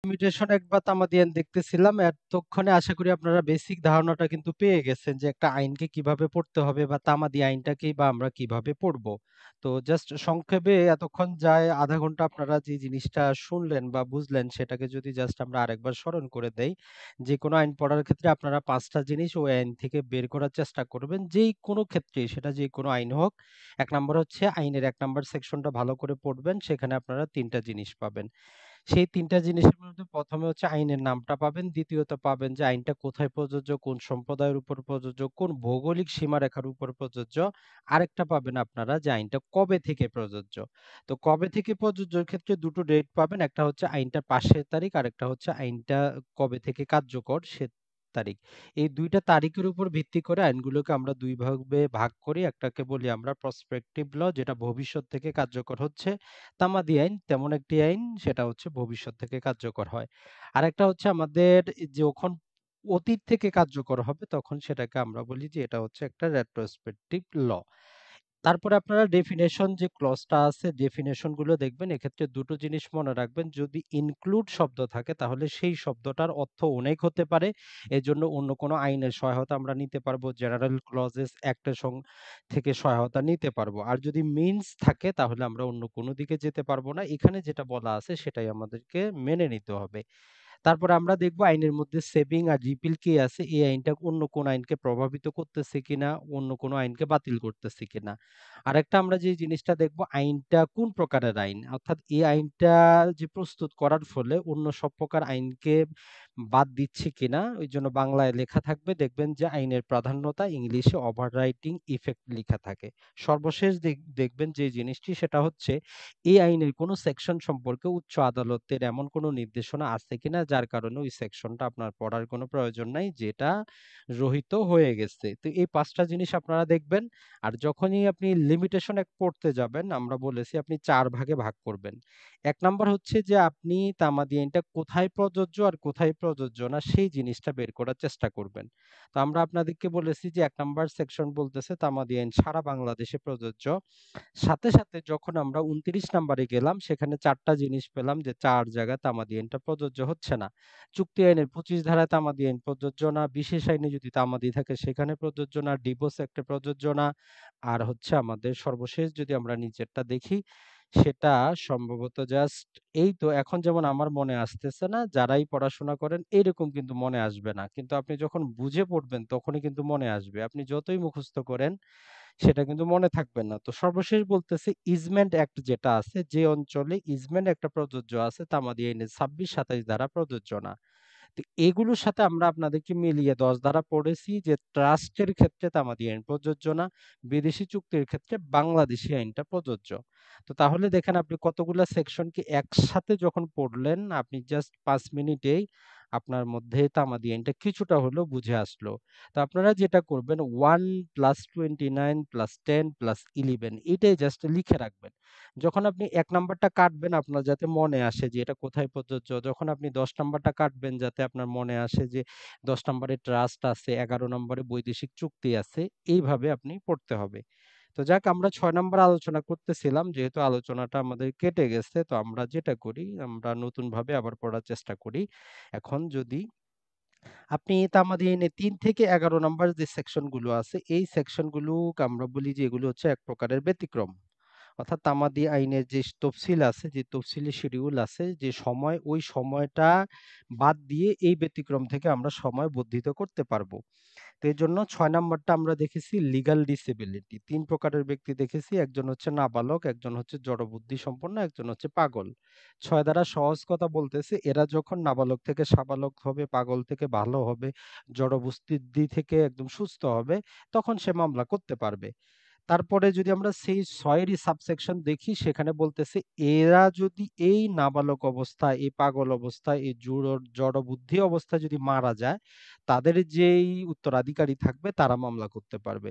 Limitation একবার তামাদিয়ান দেখতেছিলাম। এতক্ষণে আশা করি আপনারা বেসিক ধারণাটা কিন্তু পেয়ে গেছেন যে একটা আইনকে কিভাবে পড়তে হবে বা তামাদি আইনটাকেই বা আমরা কিভাবে পড়বো। তো জাস্ট সংক্ষেপে এতক্ষণ যায় আধা ঘন্টা আপনারা যে জিনিসটা শুনলেন বা বুঝলেন সেটাকে যদি জাস্ট আমরা আরেকবার স্মরণ করে দেই, যে কোনো আইন পড়ার ক্ষেত্রে আপনারা ৫টা জিনিস ওই আইন থেকে বের করার চেষ্টা করবেন। যেই কোনো ক্ষেত্রেই সেটা যে কোনো আইন হোক। ১ নাম্বার হচ্ছে আইনের ১ নাম্বার সেকশনটা ভালো করে পড়বেন। সেখানে আপনারা ৩টা জিনিস পাবেন। সেই ৩টা জিনিসের মধ্যে ১ম এ হচ্ছে আইনের নামটা পাবেন, দ্বিতীয়ত পাবেন যে আইনটা কোথায় প্রযোজ্য, কোন সম্প্রদায়ের উপর প্রযোজ্য, কোন ভৌগোলিক সীমারেখার উপর প্রযোজ্য। আরেকটা পাবেন আপনারা যে আইনটা কবে থেকে প্রযোজ্য। তো কবে থেকে প্রযোজ্যর ক্ষেত্রে ২ টো ডেট পাবেন। একটা হচ্ছে আইনটার পাশের তারিখ, আরেকটা হচ্ছে আইনটা কবে থেকে কার্যকর সে তারিখ। এই ২ টা তারিখের উপর ভিত্তি করে আইনগুলোকে আমরা ২ ভাবে ভাগ করি। একটাকে বলি আমরা প্রসপেক্টিভ ল, যেটা ভবিষ্যৎ থেকে কার্যকর হচ্ছে। তামাদি আইন তেমন একটি আইন, সেটা হচ্ছে ভবিষ্যৎ থেকে কার্যকর হয়। আরেকটা হচ্ছে আমাদের যখন অতীত থেকে কার্যকর হবে তখন সেটাকে আমরা বলি যে এটা হচ্ছে একটা রেট্রোস্পেক্টিভ ল। তারপরে আপনারা ডেফিনেশন যে ক্লজটা আছে ডেফিনেশন গুলো দেখবেন। এক্ষেত্রে ২ টো জিনিস মনে রাখবেন। যদি ইনক্লুড শব্দ থাকে তাহলে সেই শব্দটার অর্থ অনেক হতে পারে। এজন্য অন্য কোনো আইনের সহায়তা আমরা নিতে পারবো। জেনারেল ক্লজেস অ্যাক্ট এর থেকে সহায়তা নিতে পারবো। আর যদি মিনস থাকে তাহলে আমরা অন্য কোনো দিকে যেতে পারবো না। এখানে যেটা বলা আছে সেটাই আমাদেরকে মেনে নিতে হবে। তারপরে আমরা দেখব আইনের মধ্যে সেভিং আর রিপিল কি আছে, এই আইনটা অন্য কোন আইনকে প্রভাবিত করতেছে কিনা, অন্য কোন আইনকে বাতিল করতেছে কিনা। আরেকটা আমরা যে জিনিসটা দেখব আইনটা কোন প্রকারের আইন, অর্থাৎ এই আইনটা যে প্রস্তুত করার ফলে অন্য সব প্রকার আইনকে বাদ দিচ্ছে কিনা। ওই জন্য বাংলায় লেখা থাকবে, দেখবেন যে আইনের প্রাধান্যতা ইংলিশে ওভাররাইটিং ইফেক্ট লেখা থাকে। সর্বশেষ দেখবেন যে জিনিসটি সেটা হচ্ছে এই আইনের কোন সেকশন সম্পর্কে উচ্চ আদালতের এমন কোন নির্দেশনা আছে কিনা যার কারণে ওই সেকশনটা আপনার পড়ার কোনো প্রয়োজন নাই, যেটা রহিত হয়ে গেছে। তো এই ৫টা জিনিস আপনারা দেখবেন। আর যখনই আপনি লিমিটেশন এক পড়তে যাবেন আমরা বলেছি আপনি ৪ ভাগে ভাগ করবেন। ১ নাম্বার হচ্ছে যে আপনি তামাদি আইনটা কোথায় প্রযোজ্য আর কোথায় প্রযোজ্য না সেই জিনিসটা বের করার চেষ্টা করবেন। তো আমরা আপনাদেরকে বলেছি যে ১ নাম্বার সেকশন বলতেছে তামাদি আইন সারা বাংলাদেশে প্রযোজ্য। সাথে, সাথে যখন আমরা ২৯ নাম্বারে গেলাম সেখানে ৪টা জিনিস পেলাম যে ৪ জায়গায় তামাদি আইনটা প্রযোজ্য হচ্ছে না। চুক্তি আইনের ২৫ ধারায় তামাদি আইন প্রযোজ্য না, বিশেষ আইনে যদি তামাদি থাকে সেখানে প্রযোজ্য না, ডিভোর্স অ্যাক্টে প্রযোজ্য না। আর হচ্ছে আমাদের সর্বশেষ যদি আমরা নিচেরটা দেখি সেটা সম্ভবত জাস্ট এই তো এখন যেমন আমার মনে আসতেছে না, যারাই পড়াশোনা করেন এইরকম কিন্তু মনে আসবে না। কিন্তু আপনি যখন বুঝে পড়বেন তখনই কিন্তু মনে আসবে। আপনি যতই মুখস্থ করেন সেটা কিন্তু মনে থাকবে না। তো সর্বশেষ বলতেছে ইজমেন্ট অ্যাক্ট যেটা আছে, যে অঞ্চলে ইজমেন্ট একটা প্রযোজ্য আছে তামাদি আইনের ২৬-২৭ ধারা প্রযোজ্য না। তো এগুলোর সাথে আমরা আপনাদেরকে মিলিয়ে ১০ ধারা পড়েছি যে ট্রাস্টের ক্ষেত্রে তামাদি আইন প্রযোজ্য না, বিদেশি চুক্তির ক্ষেত্রে বাংলাদেশী আইনটা প্রযোজ্য। তো তাহলে দেখেন আপনি কতগুলা সেকশনকে একসাথে যখন পড়লেন আপনি জাস্ট ৫ মিনিটেই আপনার মধ্যে তামাদি আইনটা কিছুটা হলেও বুঝে আসলো। তো আপনারা যেটা করবেন 1 প্লাস 29 প্লাস 10 প্লাস 11 এটাই জাস্ট লিখে রাখবেন। যখন আপনি ১ নাম্বারটা কাটবেন আপনার যাতে মনে আসে যে এটা কোথায় প্রযোজ্য। যখন আপনি ১০ নাম্বারটা কাটবেন যাতে আপনার মনে আসে যে ১০ নাম্বারে ট্রাস্ট আছে, ১১ নম্বরে বৈদেশিক চুক্তি আছে। এইভাবে আপনি পড়তে হবে। তো যাক আমরা ৬ নাম্বার আলোচনা করতেছিলাম। যেহেতু আলোচনাটা আমাদের কেটে গেছে তো আমরা যেটা করি আমরা নতুনভাবে আবার পড়ার চেষ্টা করি। এখন যদি আপনি তামাদিনে ৩ থেকে ১১ নাম্বার যে সেকশন গুলো আছে, এই সেকশন গুলো আমরা বলি যে এগুলো হচ্ছে এক প্রকারের ব্যতিক্রম। অর্থাৎ তামাদি আইনের যে তফসিল আছে, যে তফসিলি শিডিউল আছে, যে সময় ওই সময়টা বাদ দিয়ে এই ব্যতিক্রম থেকে আমরা সময় বর্ধিত করতে পারবো। তো এজন্য ৬ নাম্বারটা আমরা দেখেছি লিগ্যাল ডিসেবিলিটি। ৩ প্রকারের ব্যক্তি দেখেছি। একজন হচ্ছে নাবালক, একজন হচ্ছে জড়বুদ্ধি সম্পন্ন, একজন হচ্ছে পাগল। ৬ দ্বারা সহজ কথা বলতেছে এরা যখন নাবালক থেকে সাবালক হবে, পাগল থেকে ভালো হবে, জড়বুদ্ধি থেকে একদম সুস্থ হবে, তখন সে মামলা করতে পারবে। তারপরে যদি আমরা সেই ৬ এরই সাবসেকশন দেখি সেখানে বলতেছে এরা যদি এই নাবালক অবস্থায়, এই পাগল অবস্থায়, এই জড়বুদ্ধি অবস্থায় যদি মারা যায়, তাদের যেই উত্তরাধিকারী থাকবে তারা মামলা করতে পারবে।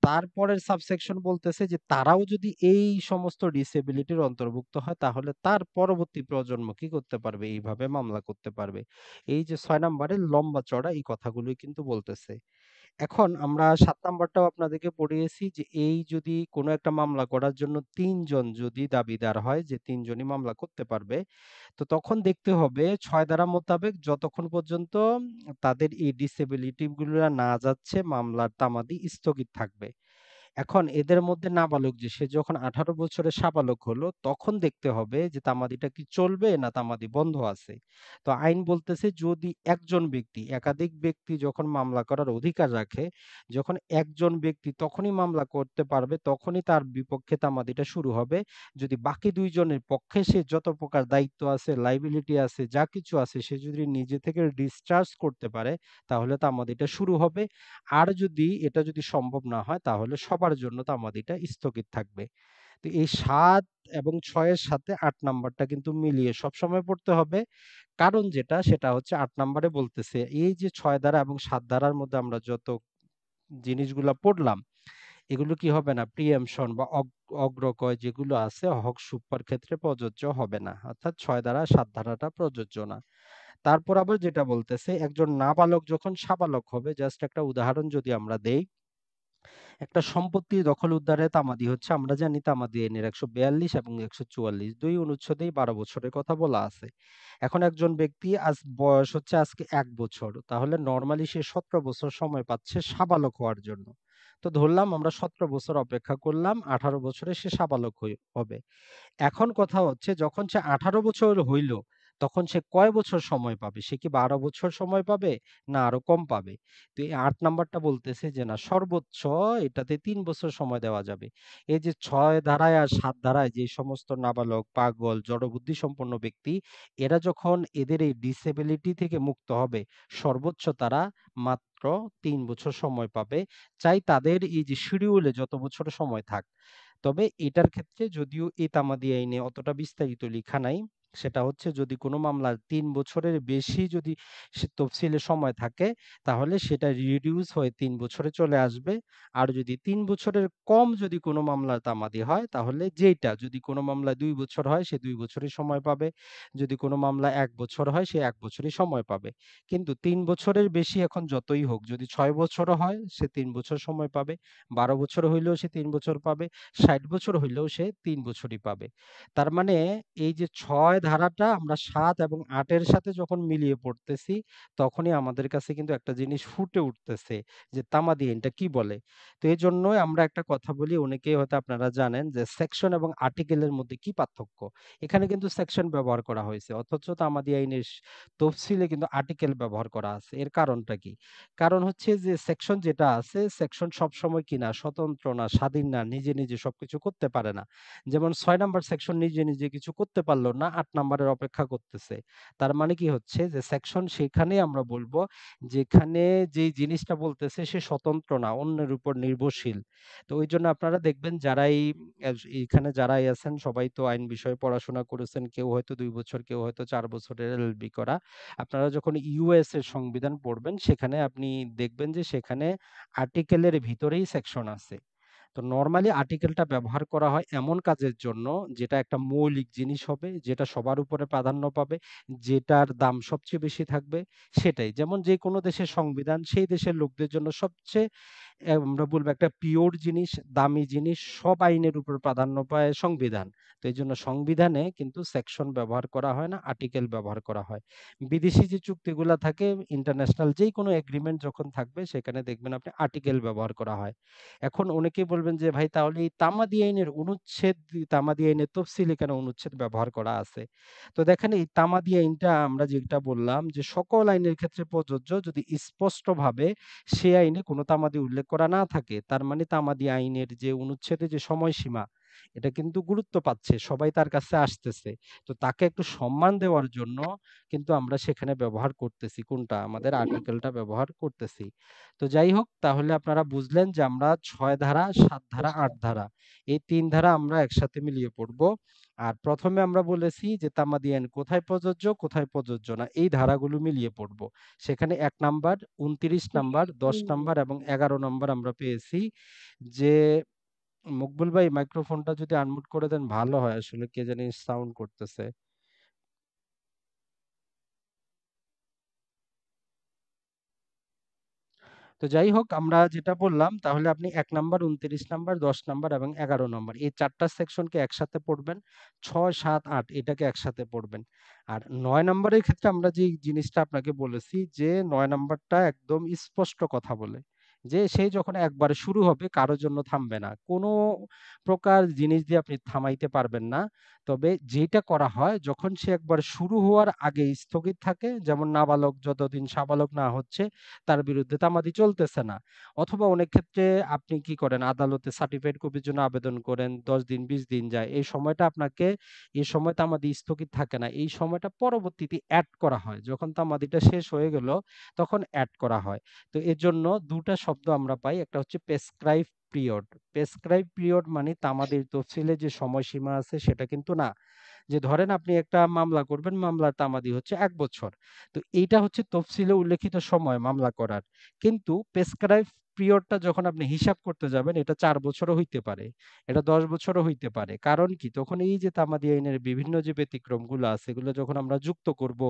তারপরের সাবসেকশন বলতেছে যে তারাও যদি এই সমস্ত ডিসেবিলিটির অন্তর্ভুক্ত হয় তাহলে তার পরবর্তী প্রজন্ম কি করতে পারবে? এইভাবে মামলা করতে পারবে। এই যে ৬ নাম্বারের লম্বা চড়া এই কথাগুলোই কিন্তু বলতেছে। এখন আমরা ৭ নাম্বারটাও আপনাদেরকে পড়িয়েছি যে এই যদি কোনো একটা মামলা করার জন্য ৩ জন যদি দাবিদার হয় যে ৩ জনই মামলা করতে পারবে, তো তখন দেখতে হবে ৬ ধারা মোতাবেক যতক্ষণ পর্যন্ত তাদের এই ডিসেবিলিটি গুলা না যাচ্ছে মামলার তামাদি স্থগিত থাকবে। এখন এদের মধ্যে নাবালক যে সে যখন ১৮ বছরের সাবালক হলো তখন দেখতে হবে যে তামাদিটা কি চলবে না তামাদি বন্ধ আছে। তো আইন বলতেছে যদি একজন ব্যক্তি একাধিক ব্যক্তি যখন মামলা করার অধিকার রাখে, যখন একজন ব্যক্তি তখনই মামলা করতে পারবে তখনই তার বিপক্ষে তামাদিটা শুরু হবে। যদি বাকি ২ জনের পক্ষে সে যত প্রকার দায়িত্ব আছে, লায়াবিলিটি আছে, যা কিছু আছে সে যদি নিজে থেকে ডিসচার্জ করতে পারে তাহলে তামাদিটা শুরু হবে। আর যদি এটা যদি সম্ভব না হয় তাহলে সবার জন্য তামাদিটা স্থগিত থাকবে। তো এই ৭ এবং ৬ এর সাথে ৮ নাম্বারটা কিন্তু মিলিয়ে সবসময় পড়তে হবে। কারণ যেটা সেটা হচ্ছে ৮ নাম্বারে বলতেছে এই যে ৬ ধারা এবং ৭ ধারার মধ্যে আমরা যত জিনিসগুলা পড়লাম এগুলো কি হবে না প্রিএম্পশন বা অগ্রকয় যেগুলো আছে হক সুপ্পার ক্ষেত্রে প্রযোজ্য হবে না। অর্থাৎ ৬ ধারা ৭ ধারাটা প্রযোজ্য না। তারপর আবার যেটা বলতেছে একজন নাবালক যখন সাবালক হবে জাস্ট একটা উদাহরণ যদি আমরা দেই একটা সম্পত্তি দখল উদ্ধারের তামাদি হচ্ছে আমরা জানি তামাদি আইনের ১৪২ এবং ১৪৪ দুই অনুচ্ছেদেই ১২ বছরের কথা বলা আছে। এখন একজন ব্যক্তি আজ বয়স হচ্ছে আজকে ১ বছর। তাহলে নরমালি সে ১৭ বছর সময় পাচ্ছে সাবালক হওয়ার জন্য। তো ধরলাম আমরা ১৭ বছর অপেক্ষা করলাম, ১৮ বছরে সে সাবালক হবে। এখন কথা হচ্ছে যখন সে ১৮ বছর হইল, তখন সে কয় বছর সময় পাবে? সে কি ১২ বছর সময় পাবে? না আরো কম পাবে? তো এই ৮ নাম্বারটা বলতেছে যে না সর্বোচ্চ এটাতে ৩ বছর সময় দেওয়া যাবে। এই যে ৬ ধারায় আর ৭ ধারায় যে সমস্ত নাবালক, পাগল, জড়বুদ্ধি সম্পন্ন ব্যক্তি এরা যখন এদের এই ডিসেবিলিটি থেকে মুক্ত হবে, সর্বোচ্চ তারা মাত্র ৩ বছর সময় পাবে। চাই তাদের এই যে শিডিউলে যত বছর সময় থাক। তবে এটার ক্ষেত্রে যদিও এই তামাদি আইনে অতটা বিস্তারিত লিখা নাই, সেটা হচ্ছে যদি কোনো মামলার ৩ বছরের বেশি যদি সে তফসিলে সময় থাকে, তাহলে সেটা রিডিউস হয়ে ৩ বছরে চলে আসবে। আর যদি ৩ বছরের কম যদি কোনো মামলার তামাদি হয়, তাহলে যেইটা যদি কোনো মামলায় ২ বছর হয়, সে ২ বছরই সময় পাবে। যদি কোনো মামলা ১ বছর হয়, সে ১ বছরই সময় পাবে। কিন্তু ৩ বছরের বেশি এখন যতই হোক, যদি ৬ বছরও হয়, সে ৩ বছর সময় পাবে। ১২ বছর হইলেও সে ৩ বছর পাবে। ৬০ বছর হইলেও সে ৩ বছরই পাবে। তার মানে এই যে ৬ ধারাটা আমরা ৭ এবং ৮ এর সাথে যখন মিলিয়ে পড়তেছি, তখনই আমাদের কাছে কিন্তু একটা জিনিস ফুটে উঠতেছে যে তামাদি আইনটা কি বলে? তো এজন্যই আমরা একটা কথা বলি, অনেকেই হয়তো আপনারা জানেন যে সেকশন এবং আর্টিকেলের মধ্যে কি পার্থক্য? এখানে কিন্তু সেকশন ব্যবহার করা হয়েছে। অথচ তামাদি আইনের তফসিলে কিন্তু আর্টিকেল ব্যবহার করা আছে। এর কারণটা কি? কারণ হচ্ছে যে সেকশন যেটা আছে, সেকশন সবসময় কি না স্বতন্ত্র না, স্বাধীন না, নিজে, নিজে সবকিছু করতে পারে না। যেমন ৬ নাম্বার সেকশন নিজে, নিজে কিছু করতে পারল না, ৮ নাম্বারের অপেক্ষা করতেছে। তার মানে কি হচ্ছে যে সেকশন সেখানেই আমরা বলব যেখানে যেই জিনিসটা বলতেছে সে স্বতন্ত্র না, অন্যের উপর নির্ভরশীল। তো ওইজন্য আপনারা দেখবেন যারাই এইখানে যারাই আছেন সবাই তো আইন বিষয়ে পড়াশোনা করেছেন। কেউ হয়তো ২ বছর, কেউ হয়তো ৪ বছরের এলএলবি করা। আপনারা যখন ইউএস এর সংবিধান পড়বেন সেখানে আপনি দেখবেন যে সেখানে আর্টিকেলের ভিতরেই সেকশন আছে। তো নরমালি আর্টিকেলটা ব্যবহার করা হয় এমন কাজের জন্য যেটা একটা মৌলিক জিনিস হবে, যেটা সবার উপরে প্রাধান্য পাবে, যেটার দাম সবচেয়ে বেশি থাকবে সেটাই। যেমন যেকোনো দেশের সংবিধান সেই দেশের লোকদের জন্য সবচেয়ে আমরা বলবো একটা পিওর জিনিস, দামি জিনিস, সব আইনের উপর প্রাধান্য পায় সংবিধান। তো এইজন্য সংবিধানে কিন্তু সেকশন ব্যবহার করা হয় না, আর্টিকেল ব্যবহার করা হয়। বিদেশি যে চুক্তিগুলা থাকে ইন্টারন্যাশনাল যেকোনো এগ্রিমেন্ট যখন থাকবে সেখানে দেখবেন আপনি আর্টিকেল ব্যবহার করা হয়। এখন অনেকেই বলবেন যে ভাই তাহলে এই তামাদি আইনের অনুচ্ছেদ, তামাদি আইনের তফসিলে কেন অনুচ্ছেদ ব্যবহার করা আছে? তো দেখেন এই তামাদি আইনটা আমরা যেটা বললাম যে সকল আইনের ক্ষেত্রে প্রযোজ্য যদি স্পষ্টভাবে সে আইনে কোনো তামাদি উল্লেখ করা না থাকে। তার মানে তামাদি আইনের যে অনুচ্ছেদে যে সময়সীমা এটা কিন্তু গুরুত্ব পাচ্ছে। সবাই তার কাছে আসতেছে। তো তাকে একটু সম্মান দেওয়ার জন্য কিন্তু আমরা সেখানে ব্যবহার করতেছি কোনটা? আমাদের আর্টিকেলটা ব্যবহার করতেছি। তো যাই হোক তাহলে আপনারা বুঝলেন যে আমরা ৬ ধারা, ৭ ধারা, ৮ ধারা এই ৩ ধারা আমরা একসাথে মিলিয়ে পড়ব। আর ১ম এ আমরা বলেছি যে তামাদি আইন কোথায় প্রযোজ্য, কোথায় প্রযোজ্য না এই ধারাগুলো মিলিয়ে পড়ব। সেখানে ১ নাম্বার, ২৯ নাম্বার, ১০ নাম্বার এবং ১১ নাম্বার আমরা পেয়েছি যে মকবুল ভাই মাইক্রোফোনটা যদি আনমিউট করে দেন ভালো হয় আসলে কে জানি সাউন্ড করতেছে। তো যাই হোক, আমরা যেটা বললাম, তাহলে আপনি ১ নাম্বার, ২৯ নাম্বার, ১০ নাম্বার এবং ১১ নম্বর এই ৪ টা সেকশনকে একসাথে পড়বেন। ৬, ৭, ৮ এটাকে একসাথে পড়বেন। আর ৯ নাম্বারের ক্ষেত্রে আমরা যে জিনিসটা আপনাকে বলেছি যে ৯ নাম্বারটা একদম স্পষ্ট কথা বলে যে সে যখন একবার শুরু হবে কারো জন্য থামবে না। কোনো প্রকার জিনিস দিয়ে আপনি থামাইতে পারবেন না। তবে যেটা করা হয় যখন সে একবার শুরু হওয়ার আগে স্থগিত থাকে, যেমন নাবালক যতদিন সাবালক না হচ্ছে তার বিরুদ্ধে তামাদি চলতেছে না। অথবা অনেক ক্ষেত্রে আপনি কি করেন, আদালতে সার্টিফাইড কপির জন্য আবেদন করেন, ১০ দিন ২০ দিন যায়। এই সময়টা আপনাকে, এই সময় তামাদি স্থগিত থাকে না। এই সময়টা পরবর্তীতে এড করা হয়। যখন তামাদিটা শেষ হয়ে গেল তখন এড করা হয়। তো এজন্য ২ টা শব্দ আমরা পাই। একটা হচ্ছে প্রেসক্রাইব পিরিয়ড। প্রেসক্রাইব পিরিয়ড মানে তামাদির তফসিলে যে সময়সীমা আছে সেটা কিন্তু না। যে ধরেন আপনি একটা মামলা করবেন, মামলার তামাদি হচ্ছে ১ বছর। তো এইটা হচ্ছে তফসিলে উল্লেখিত সময় মামলা করার। কিন্তু প্রেসক্রাইব পিরিয়ডটা যখন আপনি হিসাব করতে যাবেন এটা ৪ বছরও হইতে পারে। এটা ১০ বছরও হইতে পারে। কারণ কি? তখন এই যে তামাদি আইনের বিভিন্ন যে ব্যতিক্রমগুলো আছে এগুলো যখন আমরা যুক্ত করব,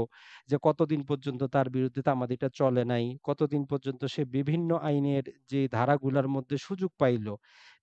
যে কতদিন পর্যন্ত তার বিরুদ্ধে তামাদিটা চলে নাই, কতদিন পর্যন্ত সে বিভিন্ন আইনের যে ধারাগুলার মধ্যে সুযোগ পাইল।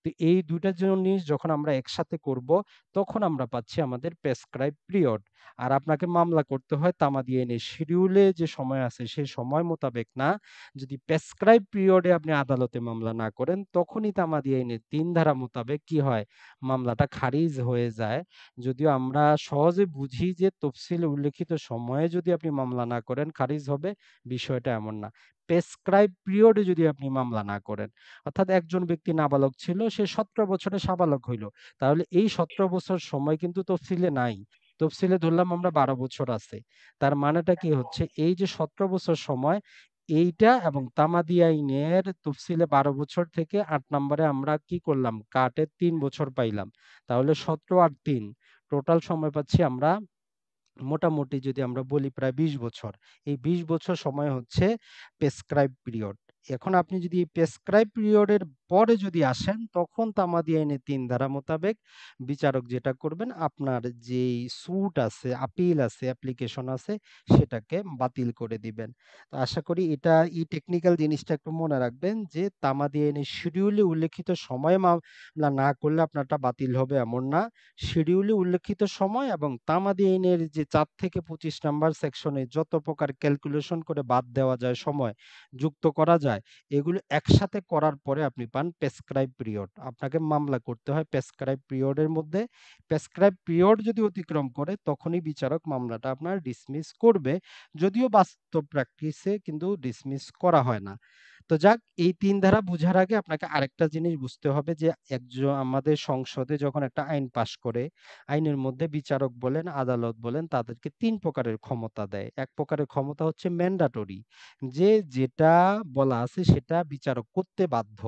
তো এই ২ টা জিনিস যখন আমরা একসাথে করব তখন আমরা পাচ্ছি আমাদের প্রেসক্রাইব পিরিয়ড। আর আপনাকে মামলা করতে হয় তামাদি আইনের শিডিউলে যে সময় আছে সেই সময় মোতাবেক না। যদি প্রেসক্রাইব পিরিয়ডে আপনি আদালতে মামলা না করেন তখনই তামাদি আইনের ৩ ধারা মোতাবেক কি হয়, মামলাটা খারিজ হয়ে যায়। যদিও আমরা সহজে বুঝি যে তফসিলে উল্লেখিত সময়ে যদি আপনি মামলা না করেন খারিজ হবে, বিষয়টা এমন না। প্রেসক্রাইব পিরিয়ডে যদি আপনি মামলা না করেন, অর্থাৎ একজন ব্যক্তি নাবালক ছিল, সে ১৭ বছরে সাবালক হইল, তাহলে এই ১৭ বছর সময় কিন্তু তফসিলে নাই। তফসিলে ধরলাম আমরা ১২ বছর আছে। তার মানেটা কি হচ্ছে, এই যে ১৭ বছর সময় এইটা এবং তামাদি আইনের তফসিলে ১২ বছর থেকে ৮ নম্বরে আমরা কি করলাম, কাটে ৩ বছর পাইলাম। তাহলে ১৭ আর ৩ টোটাল সময় পাচ্ছি আমরা মোটামুটি, যদি আমরা বলি, প্রায় ২০ বছর। এই ২০ বছর সময় হচ্ছে প্রেসক্রাইব পিরিয়ড। এখন আপনি যদি এই প্রেসক্রাইব পিরিয়ডের পরে যদি আসেন তখন তামাদি আইনের ৩ ধারা মোতাবেক বিচারক যেটা করবেন, আপনার যেই সুট আছে, আপিল আছে, অ্যাপ্লিকেশন আছে সেটাকে বাতিল করে দিবেন। তো আশা করি এটা, এই টেকনিক্যাল জিনিসটা একটু মনে রাখবেন যে তামাদি আইনের শিডিউলে উল্লেখিত সময়ে মামলা না করলে আপনারটা বাতিল হবে এমন না। শিডিউলে উল্লেখিত সময় এবং তামাদি আইনের যে ৪ থেকে ২৫ নাম্বার সেকশনে যত প্রকার ক্যালকুলেশন করে বাদ দেওয়া যায়, সময় যুক্ত করা যায়, এগুলো একসাথে করার পরে আপনি পান প্রেসক্রাইব পিরিয়ড। আপনাকে মামলা করতে হয় প্রেসক্রাইব পিরিয়ডের মধ্যে। প্রেসক্রাইব পিরিয়ড যদি অতিক্রম করে তখনই বিচারক মামলাটা আপনার ডিসমিস করবে। যদিও বাস্তব প্র্যাকটিসে কিন্তু ডিসমিস করা হয় না। তো যাক, এই ৩ ধারা বুঝার আগে আপনাকে আরেকটা জিনিস বুঝতে হবে যে আমাদের সংসদে যখন একটা আইন পাস করে, আইনের মধ্যে বিচারক বলেন, আদালত বলেন, তাদেরকে ৩ প্রকারের ক্ষমতা দেয়। এক প্রকারের ক্ষমতা হচ্ছে ম্যান্ডেটরি, যে যেটা বলা আছে সেটা বিচারক করতে বাধ্য,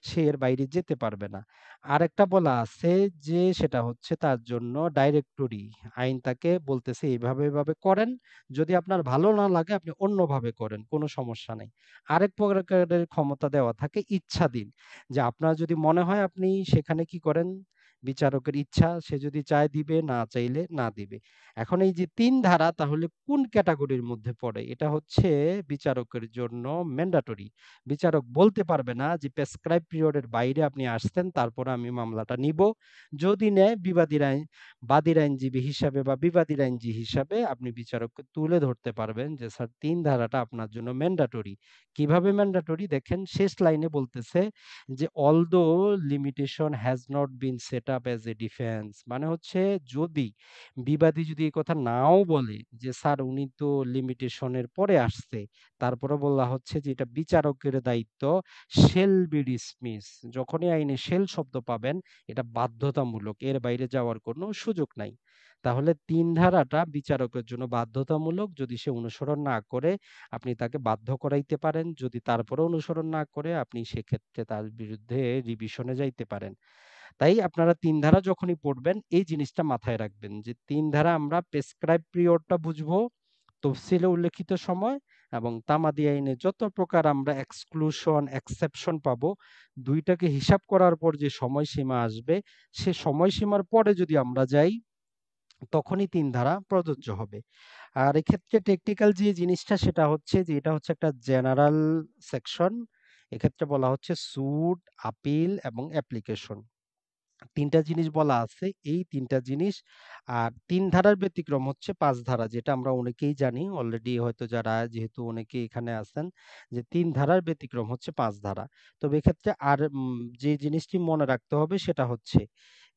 সে এর বাইরে যেতে পারবে না। আরেকটা বলা আছে যে সেটা হচ্ছে তার জন্য ডাইরেক্টরি, আইন তাকে বলতেছে এইভাবে এভাবে করেন, যদি আপনার ভালো না লাগে আপনি অন্যভাবে করেন, কোনো সমস্যা নেই। আরেক প্রকারের ক্ষমতা দেওয়া থাকে ইচ্ছাধীন, যে আপনার যদি মনে হয় আপনি সেখানে কি করেন, বিচারকের ইচ্ছা, সে যদি চায় দিবে, না চাইলে না দিবে। এখন এই যে ৩ ধারা তাহলে কোন ক্যাটাগরির মধ্যে পড়ে? এটা হচ্ছে বিচারকের জন্য ম্যান্ডেটরি। বিচারক বলতে পারবে না যে প্রেসক্রাইব পিরিয়ডের বাইরে আপনি আসছেন তারপরে আমি মামলাটা নিব। যদি নেয়, বাদীর আইনজীবী হিসাবে বা বিবাদীর আইনজীবী হিসাবে আপনি বিচারককে তুলে ধরতে পারবেন যে স্যার ৩ ধারাটা আপনার জন্য ম্যান্ডেটরি। কিভাবে ম্যান্ডেটরি দেখেন, শেষ লাইনে বলতেছে যে although limitation has not been set up as a defence, মানে হচ্ছে যদি বিবাদী যদি এই কথা নাও বলে যে স্যার উনি তো লিমিটেশনের পরে আসছে, তারপরে বলা হচ্ছে যে এটা বিচারকের দায়িত্ব, শেল বি ডিসমিস। যখনই আইনে শেল শব্দ পাবেন এটা বাধ্যতামূলক, এর বাইরে যাওয়ার কোনো সুযোগ নাই। তাহলে ৩ ধারাটা বিচারকের জন্য বাধ্যতামূলক, যদি সে অনুসরণ না করে আপনি তাকে বাধ্য করাইতে পারেন, যদি তারপরেও অনুসরণ না করে আপনি সেক্ষেত্রে তার বিরুদ্ধে রিভিশনে যাইতে পারেন। তাই আপনারা ৩ ধারা যখনই পড়বেন এই জিনিসটা মাথায় রাখবেন যে ৩ ধারা আমরা প্রেসক্রাইব পিরিয়ডটা বুঝবো, তফসিলে উল্লেখিত সময়, এবং তামাদি আইনে যত প্রকার আমরা এক্সক্লুশন, এক্সেপশন পাবো, ২ টাকে হিসাব করার পর যে সময়সীমা আসবে, সে সময়সীমার পরে যদি আমরা যাই তখনই ৩ ধারা প্রযোজ্য হবে। আর এক্ষেত্রে টেকনিক্যাল যে জিনিসটা সেটা হচ্ছে যে এটা হচ্ছে একটা জেনারেল সেকশন। এক্ষেত্রে বলা হচ্ছে স্যুট, আপিল এবং অ্যাপ্লিকেশন। ৩ টা জিনিস বলা আছে। এই ৩ টা জিনিস আর ৩ ধারার ব্যতিক্রম হচ্ছে ৫ ধারা, যেটা আমরা অনেকেই জানি অলরেডি, হয়তো যারা যেহেতু অনেকেই এখানে আছেন, যে ৩ ধারার ব্যতিক্রম হচ্ছে ৫ ধারা। তবে এক্ষেত্রে আর যে জিনিসটি মনে রাখতে হবে সেটা হচ্ছে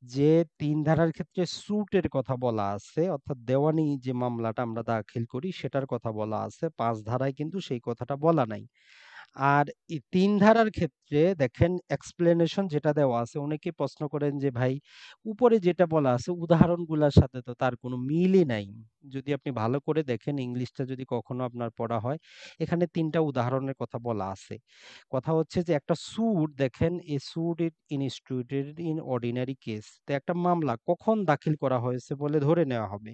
যে ৩ ধারার ক্ষেত্রে স্যুটের কথা বলা আছে, অর্থাৎ দেওয়ানি যে মামলাটা আমরা দাখিল করি সেটার কথা বলা আছে। ৫ ধারায় কিন্তু সেই কথাটা বলা নাই। আর এই ৩ ধারার ক্ষেত্রে দেখেন এক্সপ্লেনেশন যেটা দেওয়া আছে, অনেকেই প্রশ্ন করেন যে ভাই উপরে যেটা বলা আছে উদাহরণগুলার সাথে তো তার কোনো মিলই নাই। যদি আপনি ভালো করে দেখেন, ইংলিশটা যদি কখনো আপনার পড়া হয়, এখানে ৩ টা উদাহরণের কথা বলা আছে। কথা হচ্ছে যে একটা সুট দেখেন, a suit it instituted in ordinary case. তো একটা মামলা কখন দাখিল করা হয়েছে বলে ধরে নেওয়া হবে।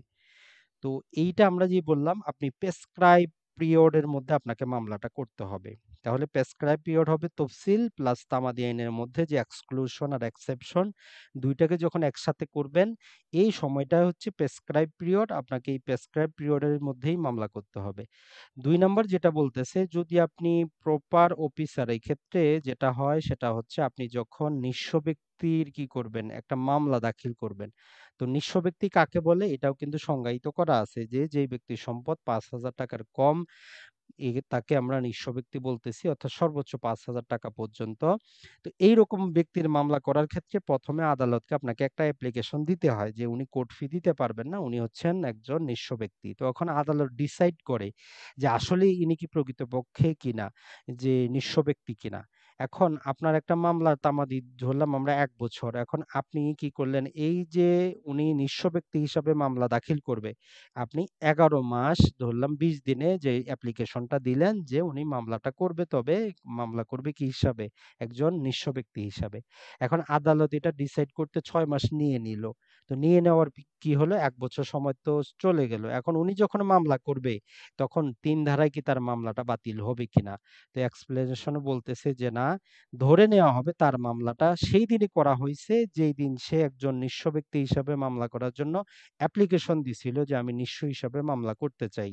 তো এইটা আমরা যে বললাম, আপনি প্রেসক্রাইব পিরিয়ড এর মধ্যে আপনাকে মামলাটা করতে হবে। তাহলে প্রেসক্রাইব পিরিয়ড হবে তফসিল প্লাস তামাদি আইনের মধ্যে যে এক্সক্লুশন আর এক্সেপশন, দুইটাকে যখন একসাথে করবেন, এই সময়টা হচ্ছে প্রেসক্রাইব পিরিয়ড। আপনাকে এই প্রেসক্রাইব পিরিয়ডের মধ্যেই মামলা করতে হবে। ২ নাম্বার যেটা বলতেছে, যদি আপনি প্রপার অফিসার, এই ক্ষেত্রে যেটা হয় সেটা হচ্ছে আপনি যখন নিঃস্ব ব্যক্তির কি করবেন, একটা মামলা দাখিল করবেন। তো নিঃস্ব ব্যক্তি কাকে বলে এটাও কিন্তু সংজ্ঞায়িত করা আছে, যে যেই ব্যক্তির সম্পদ ৫,০০০ টাকার কম, তাকে আমরা নিঃস্ব ব্যক্তি বলতেছি, অর্থাৎ সর্বোচ্চ ৫,০০০ টাকা পর্যন্ত। তো এইরকম ব্যক্তির মামলা করার ক্ষেত্রে প্রথমে আদালতকে আপনাকে একটা অ্যাপ্লিকেশন দিতে হয় যে উনি কোর্ট ফি দিতে পারবেন না, উনি হচ্ছেন একজন নিঃস্ব ব্যক্তি। তো এখন আদালত ডিসাইড করে যে আসলে ইনি কি প্রকৃতপক্ষে কিনা, যে নিঃস্ব ব্যক্তি কিনা। এখন আপনার একটা মামলার তামাদি ধরলাম আমরা ১ বছর। এখন আপনি কি করলেন, এই যে উনি নিঃস্ব ব্যক্তি হিসাবে মামলা দাখিল করবে, আপনি ১১ মাস ধরলাম ২০ দিনে যে অ্যাপ্লিকেশনটা দিলেন যে উনি মামলাটা করবে, তবে মামলা করবে কি হিসাবে? একজন নিঃস্ব ব্যক্তি হিসাবে। এখন আদালত এটা ডিসাইড করতে ৬ মাস নিয়ে নিল। তো নিয়ে নেওয়ার কি হলো? ১ বছর সময় তো চলে গেল। এখন উনি যখন মামলা করবে, তখন ৩ ধারায় কি তার মামলাটা বাতিল হবে কিনা? তো এক্সপ্লেনেশন এ বলতেছে যে না, ধরে নেওয়া হবে তার মামলাটা সেই দিনই করা হইছে যেই দিন সে একজন নিঃস্ব ব্যক্তি হিসাবে মামলা করার জন্য অ্যাপ্লিকেশন দিছিল যে আমি নিঃস্ব হিসাবে মামলা করতে চাই।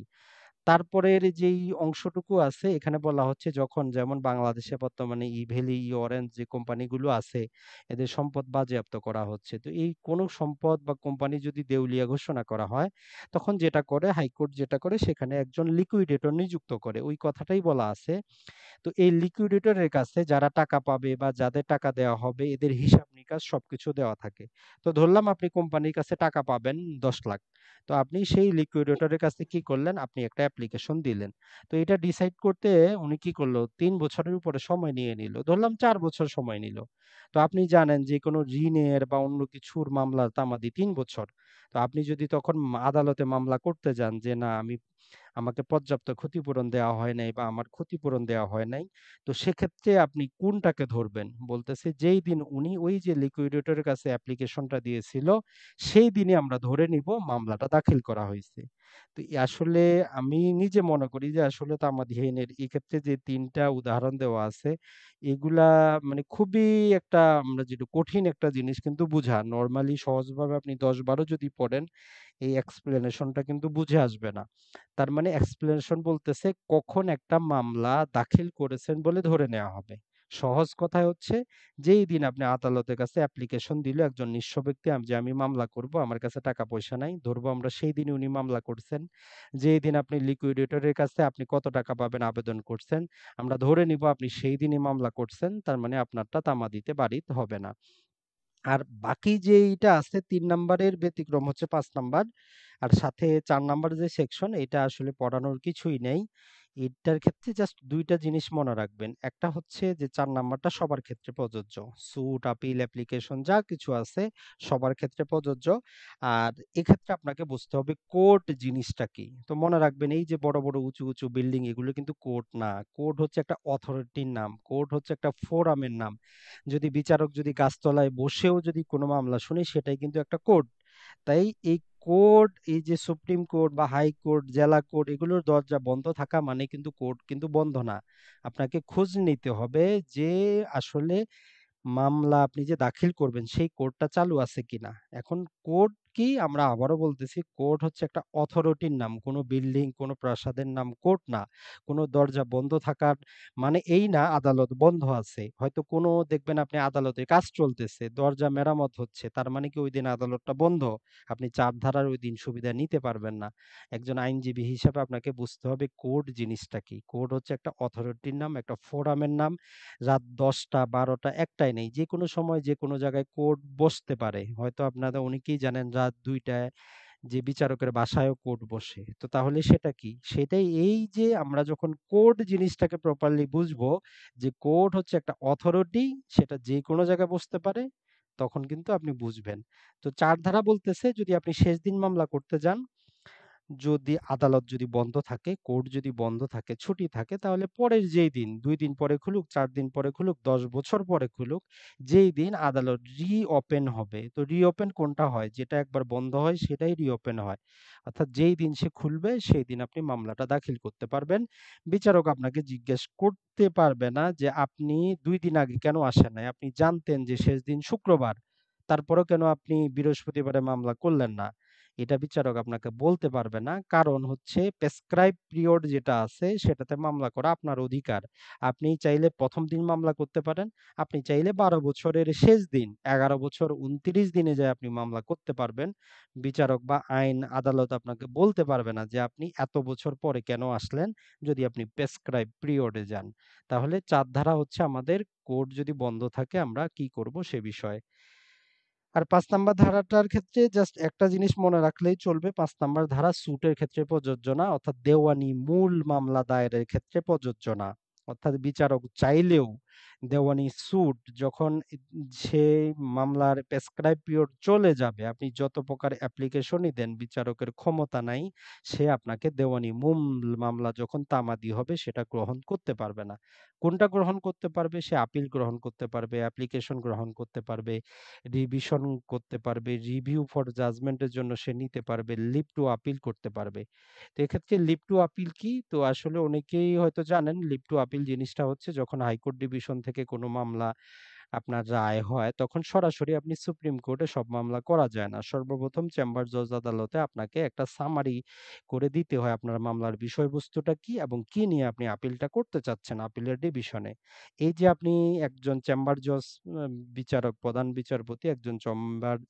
তারপরের যেই অংশটুকু আছে এখানে বলা হচ্ছে, যখন যেমন বাংলাদেশে বর্তমানে ইভেলি, অরেঞ্জ যে কোম্পানিগুলো আছে, এদের সম্পদ বাজেয়াপ্ত করা হচ্ছে। তো এই কোনো সম্পদ বা কোম্পানি যদি দেউলিয়া ঘোষণা করা হয়, তখন যেটা করে হাইকোর্ট যেটা করে, সেখানে একজন লিকুইডেটর নিযুক্ত করে। ওই কথাটাই বলা আছে। তো এই লিকুইডেটরের কাছে যারা টাকা পাবে বা যাদের টাকা দেওয়া হবে, এদের হিসাব নিকাশ সবকিছু দেওয়া থাকে। তো ধরলাম আপনি কোম্পানির কাছে টাকা পাবেন ১০ লাখ। তো আপনি সেই লিকুইডেটরের কাছে কি করলেন, আপনি একটা অ্যাপ্লিকেশন দিলেন। তো এটা ডিসাইড করতে উনি কি করলো, ৩ বছরের উপরে সময় নিয়ে নিল, ধরলাম ৪ বছর সময় নিল। তো আপনি জানেন যে কোনো ঋণের বা অন্য কিছুর মামলার তামাদি ৩ বছর। তো আপনি যদি তখন আদালতে মামলা করতে যান যে না, আমাকে পর্যাপ্ত ক্ষতিপূরণ দেওয়া হয় নাই বা আমার ক্ষতিপূরণ দেওয়া হয় নাই, তো সেক্ষেত্রে আপনি কোনটাকে ধরবেন? বলতেছে যেই দিন উনি ওই যে লিকুইডেটরের কাছে অ্যাপ্লিকেশনটা দিয়েছিল, সেই দিনই আমরা ধরে নিব মামলাটা দাখিল করা হয়েছে। তো আসলে আমি নিজে মনে করি যে আসলে তামাদিহীনের এই ক্ষেত্রে যে ৩ টা উদাহরণ দেওয়া আছে, এগুলা মানে খুবই একটা, আমরা যেটা কঠিন একটা জিনিস কিন্তু বুঝা। নরমালি সহজভাবে আপনি ১০-১২ যদি পড়েন, এই এক্সপ্লেনেশনটা কিন্তু বুঝে আসবে না। তার মানে এক্সপ্লেনেশন বলতেছে কখন একটা মামলা দাখিল করেছেন বলে ধরে নেওয়া হবে। সহজ কথায় হচ্ছে, যেই দিন আপনি আদালতের কাছে অ্যাপ্লিকেশন দিল একজন নিঃস্ব ব্যক্তি, যে আমি মামলা করব, আমার কাছে টাকা পয়সা নাই, ধরবো আমরা সেই দিনই উনি মামলা করছেন। যেই দিন আপনি লিকুইডেটরের কাছে আপনি কত টাকা পাবেন আবেদন করছেন, আমরা ধরে নিব আপনি সেই দিনই মামলা করছেন, তার মানে আপনারটা তামাদিতে বারিত হবে না। আর বাকি যেইটা আছে ৩ নাম্বারের ব্যতিক্রম হচ্ছে ৫ নাম্বার। আর সাথে ৪ নাম্বার যে সেকশন, এটা আসলে পড়ানোর কিছুই নেই। এটার ক্ষেত্রে জাস্ট ২ টা জিনিস মনে রাখবেন। একটা হচ্ছে যে ৪ নাম্বারটা সবার ক্ষেত্রে প্রযোজ্য। স্যুট, আপিল, অ্যাপ্লিকেশন যা কিছু আছে সবার ক্ষেত্রে প্রযোজ্য। আর এক্ষেত্রে আপনাকে বুঝতে হবে কোর্ট জিনিসটা কি। তো মনে রাখবেন, এই যে বড়, বড় উঁচু বিল্ডিং, এগুলো কিন্তু কোর্ট না। কোর্ট হচ্ছে একটা অথরিটির নাম। কোর্ট হচ্ছে একটা ফোরামের নাম। যদি বিচারক যদি গাছতলায় বসেও যদি কোনো মামলা শুনে, সেটাই কিন্তু একটা কোর্ট। তাই এই কোর্ট, এই যে সুপ্রিম কোর্ট বা হাই কোর্ট, জেলা কোর্ট, এগুলোর দরজা বন্ধ থাকা মানে কিন্তু কোর্ট কিন্তু বন্ধ না। আপনাকে খোঁজ নিতে হবে যে আসলে মামলা আপনি যে দাখিল করবেন সেই কোর্টটা চালু আছে কিনা। এখন কোর্ট কি? আমরা আবারও বলতেছি, কোর্ট হচ্ছে একটা অথরিটির নাম। কোনো বিল্ডিং, কোনো প্রাসাদের নাম কোর্ট না। কোনো দরজা বন্ধ থাকার মানে এই না আদালত বন্ধ আছে। হয়তো কোনো দেখবেন আপনি আদালতে কাজ চলতেছে, দরজা মেরামত হচ্ছে। তার মানে কি ওইদিন আদালতটা বন্ধ? আপনি ৪ ধারার ওইদিন সুবিধা নিতে পারবেন না। একজন আইনজীবী হিসেবে আপনাকে বুঝতে হবে কোর্ট জিনিসটা কি? কোর্ট হচ্ছে একটা অথরিটির নাম, একটা ফোরামের নাম। রাত ১০টা, ১২টা একটাই নেই। যেকোনো সময় যেকোনো জায়গায় কোর্ট বসতে পারে। হয়তো আপনারা অনেকেই জানেন রাত ২টায় যে বিচারকের বাসায়ও কোর্ট বসে। তো তাহলে সেটা কি? সেটাই এই যে আমরা যখন কোর্ট জিনিসটাকে প্রপারলি বুঝবো যে কোর্ট হচ্ছে একটা অথরিটি, সেটা যেকোনো জায়গায় বসতে পারে, তখন কিন্তু আপনি বুঝবেন। তো ৪ ধারা বলতেছে যদি আপনি শেষ দিন মামলা করতে যান, যদি আদালত যদি বন্ধ থাকে, কোর্ট যদি বন্ধ থাকে, ছুটি থাকে, তাহলে পরের যেই দিন ২ দিন পরে খুলুক, ৪ দিন পরে খুলুক, ১০ বছর পরে খুলুক, যেই দিন আদালত রিওপেন হবে। তো রিওপেন কোনটা হয়? যেটা একবার বন্ধ হয় সেটাই রিওপেন হয়। অর্থাৎ যেই দিন সে খুলবে সেই দিন আপনি মামলাটা দাখিল করতে পারবেন। বিচারক আপনাকে জিজ্ঞেস করতে পারবে না যে আপনি ২ দিন আগে কেন আসেন নাই? আপনি জানতেন যে শেষ দিন শুক্রবার। তারপরেও কেন আপনি বৃহস্পতিবারে মামলা করলেন না? এটা বিচারক আপনাকে বলতে পারবে না। কারণ হচ্ছে প্রেসক্রাইব পিরিয়ড যেটা আছে সেটাতে মামলা করা আপনার অধিকার। আপনি চাইলে ১ম দিন মামলা করতে পারেন। আপনি চাইলে ১২ বছরের শেষ দিন ১১ বছর ২৯ দিনে যেয়ে আপনি মামলা করতে পারবেন। বিচারক বা আইন আদালত আপনাকে বলতে পারবে না যে আপনি এত বছর পরে কেন আসলেন যদি আপনি প্রেসক্রাইব পিরিয়ড এ যান। তাহলে ৪ ধারা হচ্ছে আমাদের কোর্ট যদি বন্ধ থাকে আমরা কি করব সে বিষয়ে। আর ৫ নাম্বার ধারাটার ক্ষেত্রে জাস্ট একটা জিনিস মনে রাখলেই চলবে। ৫ নাম্বার ধারা সুটের ক্ষেত্রে প্রযোজ্য না। অর্থাৎ দেওয়ানি মূল মামলা দায়েরের ক্ষেত্রে প্রযোজ্য না। অর্থাৎ বিচারক চাইলেও দেওয়ানি সুট যখন সেই মামলার প্রেসক্রাইব পিরিয়ড চলে যাবে, আপনি যত প্রকার অ্যাপ্লিকেশনই দেন, বিচারকের ক্ষমতা নাই। সে আপনাকে দেওয়ানি মূল মামলা যখন তামাদি হবে সেটা গ্রহণ করতে পারবে না। কোনটা গ্রহণ করতে পারবে? সে আপিল গ্রহণ করতে পারবে, অ্যাপ্লিকেশন গ্রহণ করতে পারবে, রিভিশন করতে পারবে, রিভিউ ফর জাজমেন্ট এর জন্য সে নিতে পারবে, লিভ টু আপিল করতে পারবে। তো এক্ষেত্রে লিভ টু আপিল কি? তো আসলে অনেকেই হয়তো জানেন লিভ টু আপিল জিনিসটা হচ্ছে যখন হাইকোর্ট ডিভিশন থেকে কোনো মামলা আপনার রায় হয় তখন সরাসরি আপনি সুপ্রিম কোর্টে সব মামলা করা যায় না। সর্বপ্রথম চেম্বার জজ আদালতে আপনাকে একটা সামারি করে দিতে হয় আপনার মামলার বিষয়বস্তুটা কি এবং কি নিয়ে আপনি আপিলটা করতে চাচ্ছেন আপিলের ডিভিশনে। এই যে আপনি একজন চেম্বার জজ বিচারক, প্রধান বিচারপতি একজন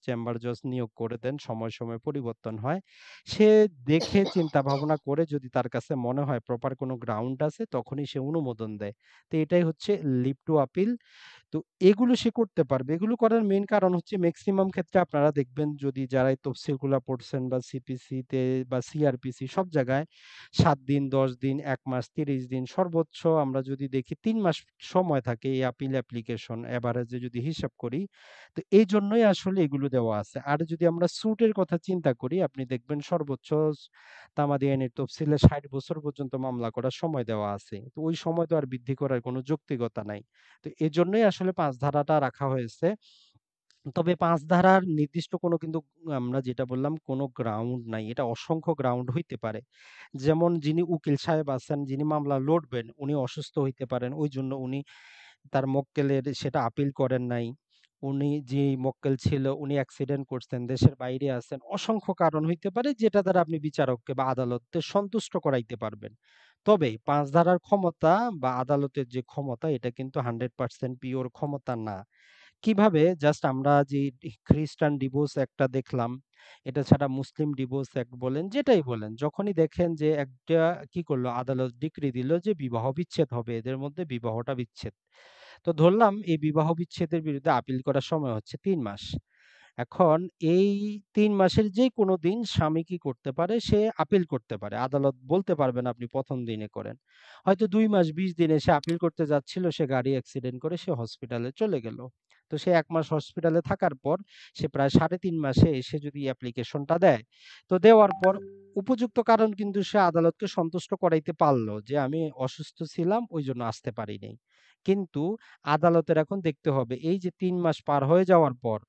চেম্বার জজ নিয়োগ করে দেন, সময়, সময় পরিবর্তন হয়। সে দেখে চিন্তা ভাবনা করে যদি তার কাছে মনে হয় প্রপার কোনো গ্রাউন্ড আছে তখনই সে অনুমোদন দেয়। তো এটাই হচ্ছে লিভ টু আপিল। তো এগুলো সে করতে পারবে। এগুলো করার মেইন কারণ হচ্ছে মেক্সিমাম ক্ষেত্রে আপনারা দেখবেন যদি যারা এই তফসিলগুলা পড়ছেন বা সিপিসিতে বা সিআরপিসি সব জায়গায় ৭ দিন, ১০ দিন, ১ মাস, ৩০ দিন সর্বোচ্চ আমরা যদি দেখি ৩ মাস সময় থাকে এই আপিল অ্যাপ্লিকেশন এভারেজে যদি হিসাব করি। তো এইজন্যই আসলে এগুলো দেওয়া আছে। আর যদি আমরা সুটের কথা চিন্তা করি আপনি দেখবেন সর্বোচ্চ তামাদি আইনের তফসিলে ৬০ বছর পর্যন্ত মামলা করার সময় দেওয়া আছে। তো ওই সময় তো আর বৃদ্ধি করার কোনো যৌক্তিকতা নাই। তো এজন্যই আসলে ৫ ধারাটা রাখা হয়েছে। তবে ৫ ধারার নির্দিষ্ট কোনো কিন্তু আমরা যেটা বললাম কোনো গ্রাউন্ড নাই। এটা অসংখ্য গ্রাউন্ড হইতে পারে। যেমন যিনি উকিল সাহেব আছেন, যিনি মামলা লড়বেন, উনি অসুস্থ হইতে পারেন। ওইজন্য উনি তার মক্কেলের সেটা আপিল করেন নাই। উনি যে মক্কেল ছিল উনি অ্যাক্সিডেন্ট করছেন, দেশের বাইরে আছেন। অসংখ্য কারণ হইতে পারে যেটা দ্বারা আপনি বিচারককে বা আদালতকে সন্তুষ্ট করাইতে পারবেন। তবে ৫ ধারার ক্ষমতা বা আদালতের যে ক্ষমতা এটা কিন্তু 100% পিওর ক্ষমতা না। কিভাবে? জাস্ট আমরা যে খ্রিস্টান ডিভোর্স অ্যাক্টটা দেখলাম, এটা ছাড়া মুসলিম ডিভোর্স অ্যাক্ট বলেন, যেটাই বলেন, যখনই দেখেন যে একটা কি করলো আদালত ডিক্রি দিল যে বিবাহ বিচ্ছেদ হবে, এদের মধ্যে বিবাহটা বিচ্ছেদ। তো ধরলাম এই বিবাহ বিচ্ছেদের বিরুদ্ধে আপিল করার সময় হচ্ছে ৩ মাস। এখন এই ৩ মাসের যেকোনো দিন স্বামী কি করতে পারে? সে আপিল করতে পারে। আদালত বলতে পারবে না আপনি ১ম দিনে করেন। হয়তো ২ মাস ২০ দিনে সে আপিল করতে যাচ্ছিল, সে গাড়ি অ্যাক্সিডেন্ট করে সে হসপিটালে চলে গেল। তো সে ১ মাস হসপিটালে থাকার পর সে প্রায় ৩.৫ মাসে এসে যদি অ্যাপ্লিকেশনটা দেয়, তো দেওয়ার পর উপযুক্ত কারণ কিন্তু সে আদালতকে সন্তুষ্ট করাইতে পারল যে আমি অসুস্থ ছিলাম ওইজন্য আসতে পারি নাই। কিন্তু আদালতের এখন দেখতে হবে এই যে ৩ মাস পার হয়ে যাওয়ার পর